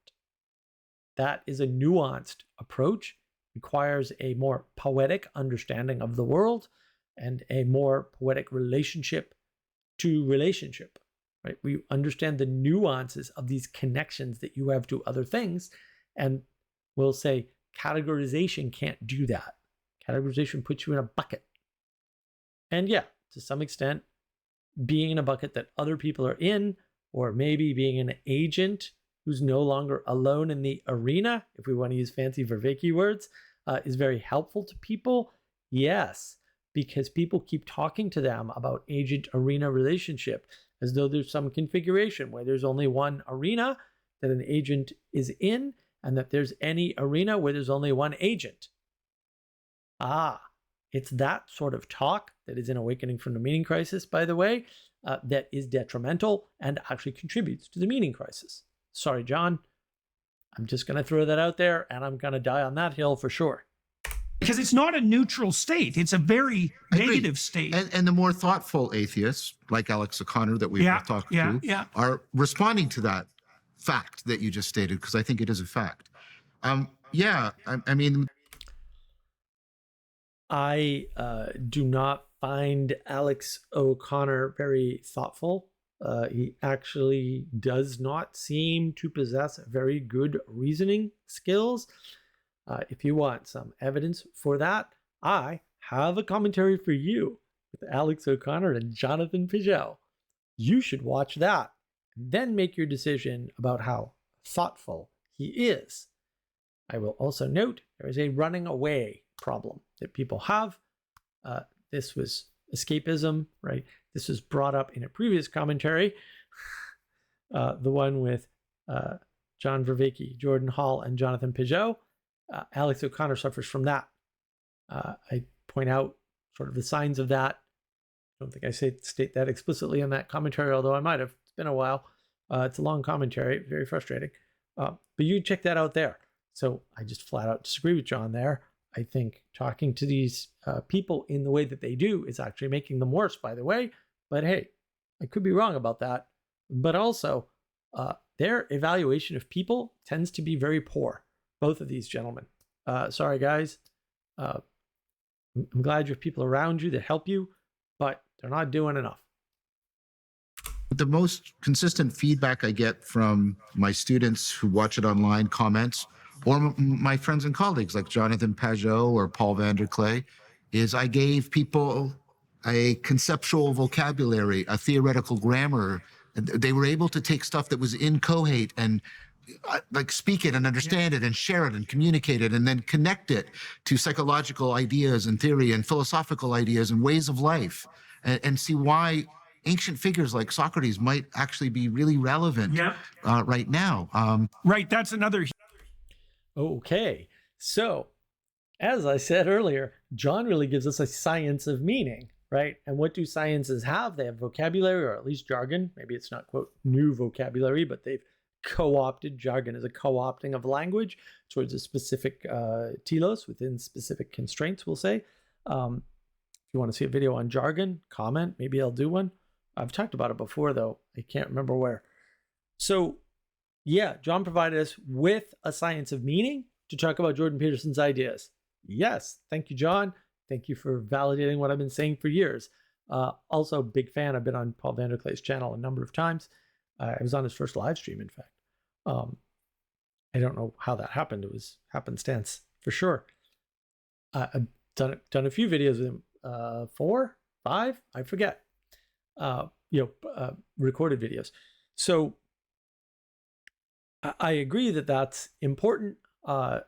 That is a nuanced approach, requires a more poetic understanding of the world and a more poetic relationship to relationship, right? We understand the nuances of these connections that you have to other things, and we'll say categorization can't do that. Categorization puts you in a bucket. And yeah, to some extent, being in a bucket that other people are in, or maybe being an agent who's no longer alone in the arena, if we want to use fancy Vervaeke words, is very helpful to people. Yes, because people keep talking to them about agent-arena relationship as though there's some configuration where there's only one arena that an agent is in, and that there's any arena where there's only one agent. It's that sort of talk that is in Awakening from the Meaning Crisis, by the way, that is detrimental and actually contributes to the meaning crisis. Sorry, John. I'm just going to throw that out there, and I'm going to die on that hill for sure. Because it's not a neutral state. It's a very negative state. And the more thoughtful atheists, like Alex O'Connor that we've talked to, are responding to that fact that you just stated, because I think it is a fact. I mean... I do not find Alex O'Connor very thoughtful. He actually does not seem to possess very good reasoning skills. If you want some evidence for that, I have a commentary for you with Alex O'Connor and Jonathan Pijot. You should watch that and then make your decision about how thoughtful he is. I will also note there is a running away problem that people have. This was escapism, right? This was brought up in a previous commentary, the one with John Vervaeke, Jordan Hall, and Jonathan Pijot. Alex O'Connor suffers from that. I point out sort of the signs of that. I don't think I state that explicitly in that commentary, although I might have. It's been a while. It's a long commentary, very frustrating. But you check that out there. So I just flat out disagree with John there. I think talking to these people in the way that they do is actually making them worse, by the way. But hey, I could be wrong about that. But also, their evaluation of people tends to be very poor, both of these gentlemen. Sorry, guys. I'm glad you have people around you that help you, but they're not doing enough. The most consistent feedback I get from my students who watch it online, comments, or my friends and colleagues like Jonathan Pajot or Paul Vanderklay, is I gave people a conceptual vocabulary, a theoretical grammar. They were able to take stuff that was inchoate and like speak it and understand it and share it and communicate it and then connect it to psychological ideas and theory and philosophical ideas and ways of life and see why ancient figures like Socrates might actually be really relevant right now. Right, that's another... Okay, so as I said earlier, John really gives us a science of meaning, right? And what do sciences have? They have vocabulary, or at least jargon. Maybe it's not, quote, new vocabulary, but they've co-opted. Jargon is a co-opting of language towards a specific telos within specific constraints, we'll say. If you want to see a video on jargon, comment. Maybe I'll do one. I've talked about it before, though. I can't remember where. So, yeah, John provided us with a science of meaning to talk about Jordan Peterson's ideas. Yes, thank you, John. Thank you for validating what I've been saying for years. Also, big fan. I've been on Paul Vanderklay's channel a number of times. I was on his first live stream, in fact. I don't know how that happened. It was happenstance for sure. I've done a few videos with him, 4, 5, I forget. Recorded videos. So I agree that that's important.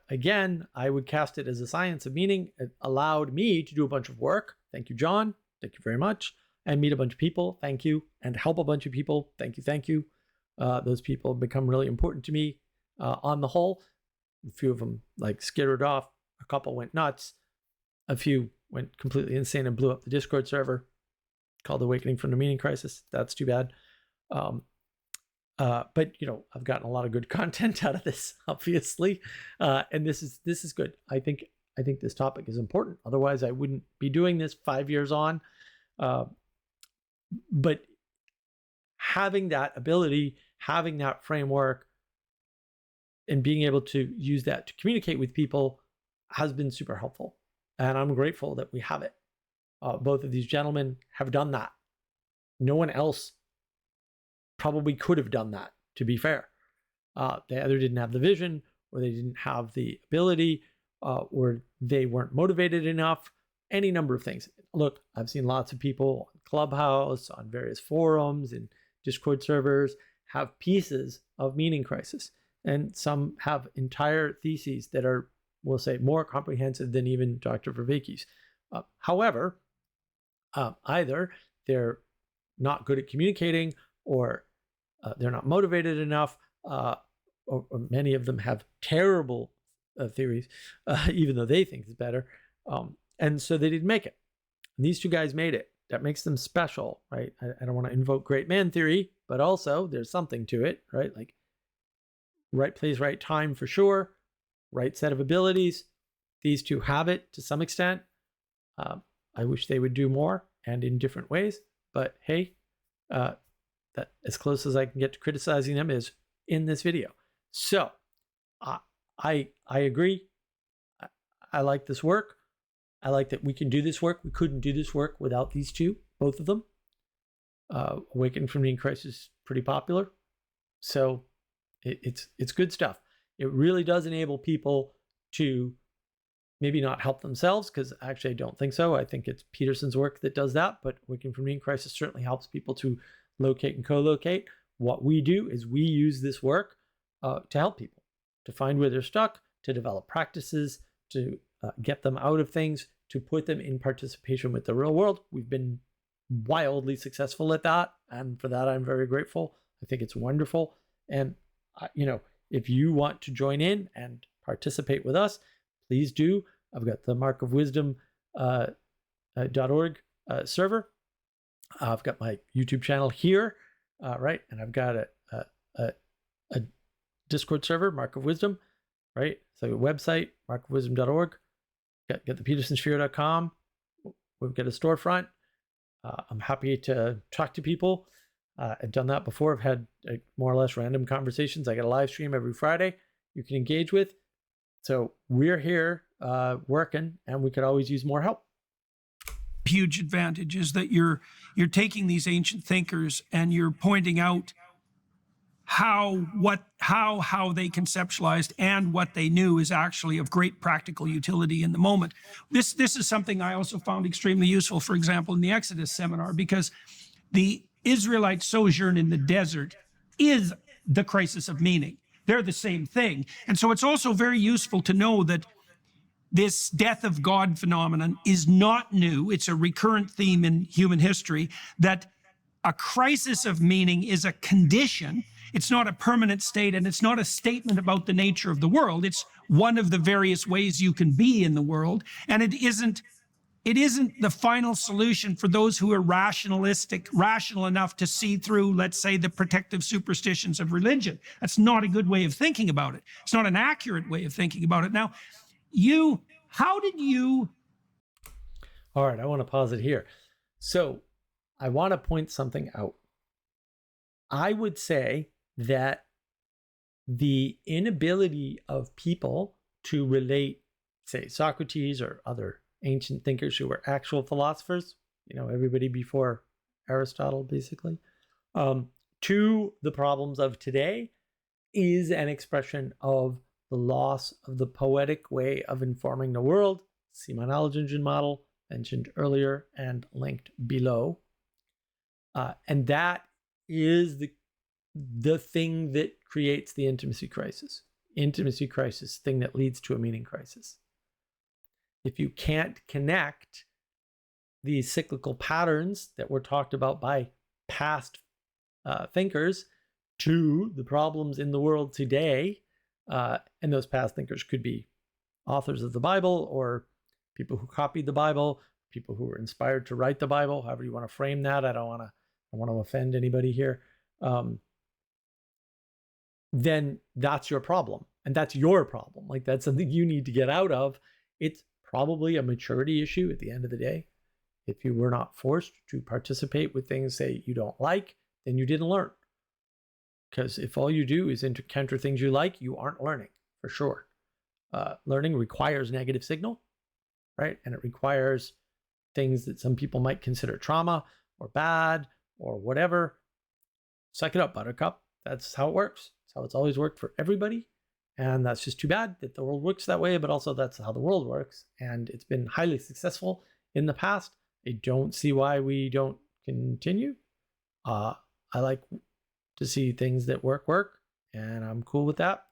Again, I would cast it as a science of meaning. It allowed me to do a bunch of work. Thank you, John. Thank you very much. And meet a bunch of people. Thank you. And help a bunch of people. Thank you. Thank you. Those people have become really important to me on the whole. A few of them like skittered off. A couple went nuts. A few went completely insane and blew up the Discord server called Awakening from the Meaning Crisis. That's too bad. But I've gotten a lot of good content out of this, obviously, and this is good. I think this topic is important. Otherwise, I wouldn't be doing this 5 years on. But having that ability, having that framework, and being able to use that to communicate with people has been super helpful, and I'm grateful that we have it. Both of these gentlemen have done that. No one else probably could have done that, to be fair. They either didn't have the vision, or they didn't have the ability, or they weren't motivated enough, any number of things. Look, I've seen lots of people on Clubhouse, on various forums and Discord servers have pieces of meaning crisis. And some have entire theses that are, we'll say, more comprehensive than even Dr. Vervaeke's. However, either they're not good at communicating, or they're not motivated enough, or many of them have terrible theories, even though they think it's better. And so they didn't make it. And these two guys made it. That makes them special, right? I don't want to invoke great man theory, but also there's something to it, right? Like right place, right time for sure, right set of abilities. These two have it to some extent. I wish they would do more and in different ways, but hey, that as close as I can get to criticizing them is in this video. So I agree. I like this work. I like that we can do this work. We couldn't do this work without these two, both of them. Awakening from Meaning Crisis is pretty popular. So it's good stuff. It really does enable people to maybe not help themselves, because actually I don't think so. I think it's Peterson's work that does that, but Awakening from Meaning Crisis certainly helps people to locate and co-locate. What we do is we use this work to help people, to find where they're stuck, to develop practices, to get them out of things, to put them in participation with the real world. We've been wildly successful at that, and for that I'm very grateful. I think it's wonderful. And if you want to join in and participate with us, please do. I've got the markofwisdom.org server. I've got my YouTube channel here, right? And I've got a Discord server, Mark of Wisdom, right? So a website, markofwisdom.org. Get the petersonsphere.com. We've got a storefront. I'm happy to talk to people. I've done that before. I've had more or less random conversations. I got a live stream every Friday you can engage with. So we're here working, and we could always use more help. Huge advantage is that you're taking these ancient thinkers and you're pointing out how they conceptualized and what they knew is actually of great practical utility in the moment. This is something I also found extremely useful, for example, in the Exodus seminar, because the Israelite sojourn in the desert is the crisis of meaning. They're the same thing. And so it's also very useful to know that this death of God phenomenon is not new. It's a recurrent theme in human history, that a crisis of meaning is a condition. It's not a permanent state, and it's not a statement about the nature of the world. It's one of the various ways you can be in the world. And it isn't the final solution for those who are rational enough to see through, let's say, the protective superstitions of religion. That's not a good way of thinking about it. It's not an accurate way of thinking about it. Now, how did you... All right, I want to pause it here. So I want to point something out. I would say that the inability of people to relate, say, Socrates or other ancient thinkers who were actual philosophers, everybody before Aristotle, basically, to the problems of today is an expression of the loss of the poetic way of informing the world. See my knowledge engine model mentioned earlier and linked below. And that is the thing that creates the intimacy crisis. Intimacy crisis, thing that leads to a meaning crisis. If you can't connect these cyclical patterns that were talked about by past thinkers to the problems in the world today, and those past thinkers could be authors of the Bible or people who copied the Bible, people who were inspired to write the Bible, however you want to frame that. I don't want to offend anybody here. Then that's your problem. And that's your problem. Like, that's something you need to get out of. It's probably a maturity issue at the end of the day. If you were not forced to participate with things, say, you don't like, then you didn't learn. Because if all you do is encounter things you like, you aren't learning, for sure. Learning requires negative signal, right? And it requires things that some people might consider trauma or bad or whatever. Suck it up, buttercup. That's how it works. That's how it's always worked for everybody. And that's just too bad that the world works that way, but also that's how the world works. And it's been highly successful in the past. I don't see why we don't continue. I like to see things that work, and I'm cool with that.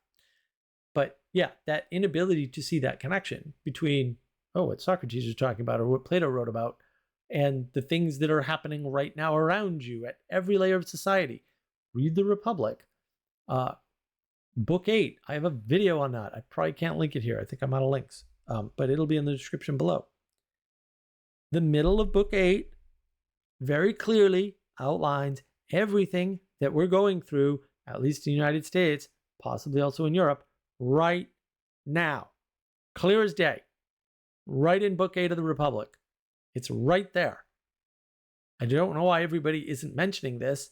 But yeah, that inability to see that connection between, what Socrates was talking about or what Plato wrote about, and the things that are happening right now around you at every layer of society. Read the Republic. Book 8, I have a video on that. I probably can't link it here. I think I'm out of links, but it'll be in the description below. The middle of book 8 very clearly outlines everything that we're going through, at least in the United States, possibly also in Europe, right now. Clear as day. Right in book 8 of the Republic. It's right there. I don't know why everybody isn't mentioning this.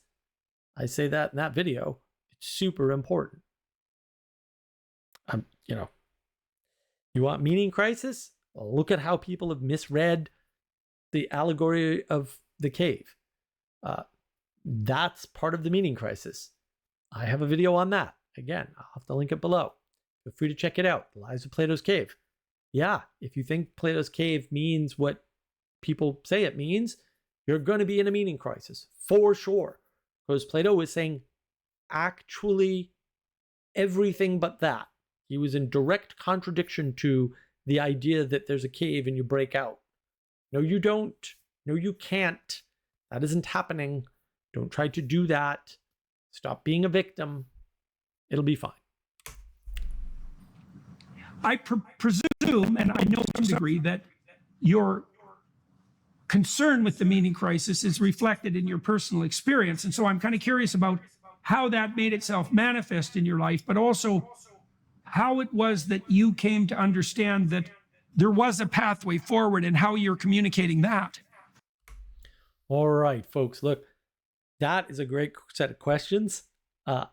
I say that in that video. It's super important. You want meaning crisis? Well, look at how people have misread the allegory of the cave. That's part of the meaning crisis. I have a video on that. Again, I'll have to link it below. Feel free to check it out. The Lives of Plato's Cave. Yeah, if you think Plato's Cave means what people say it means, you're going to be in a meaning crisis, for sure. Because Plato was saying actually everything but that. He was in direct contradiction to the idea that there's a cave and you break out. No, you don't. No, you can't. That isn't happening. Don't try to do that. Stop being a victim. It'll be fine. I presume, and I know to some degree, that your concern with the meaning crisis is reflected in your personal experience. And so I'm kind of curious about how that made itself manifest in your life, but also how it was that you came to understand that there was a pathway forward and how you're communicating that. All right, folks, look, that is a great set of questions. I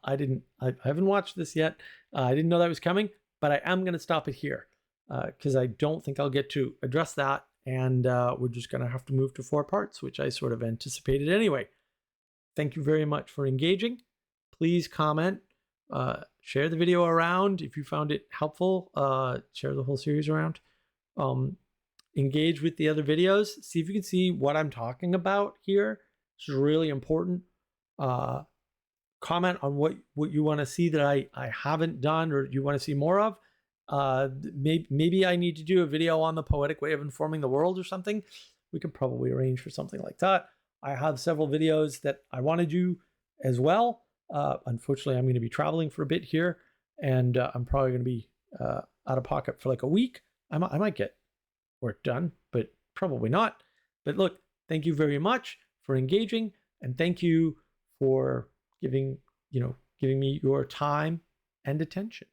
haven't watched this yet. I didn't know that was coming, but I am going to stop it here because I don't think I'll get to address that. And we're just going to have to move to 4 parts, which I sort of anticipated anyway. Thank you very much for engaging. Please comment, share the video around if you found it helpful, share the whole series around. Engage with the other videos. See if you can see what I'm talking about here. This is really important. Comment on what you want to see that I haven't done or you want to see more of. Maybe I need to do a video on the poetic way of informing the world or something. We could probably arrange for something like that. I have several videos that I want to do as well. Unfortunately, I'm going to be traveling for a bit here, and I'm probably going to be out of pocket for like a week. I might get work done, but probably not. But look, thank you very much for engaging, and thank you for giving me your time and attention.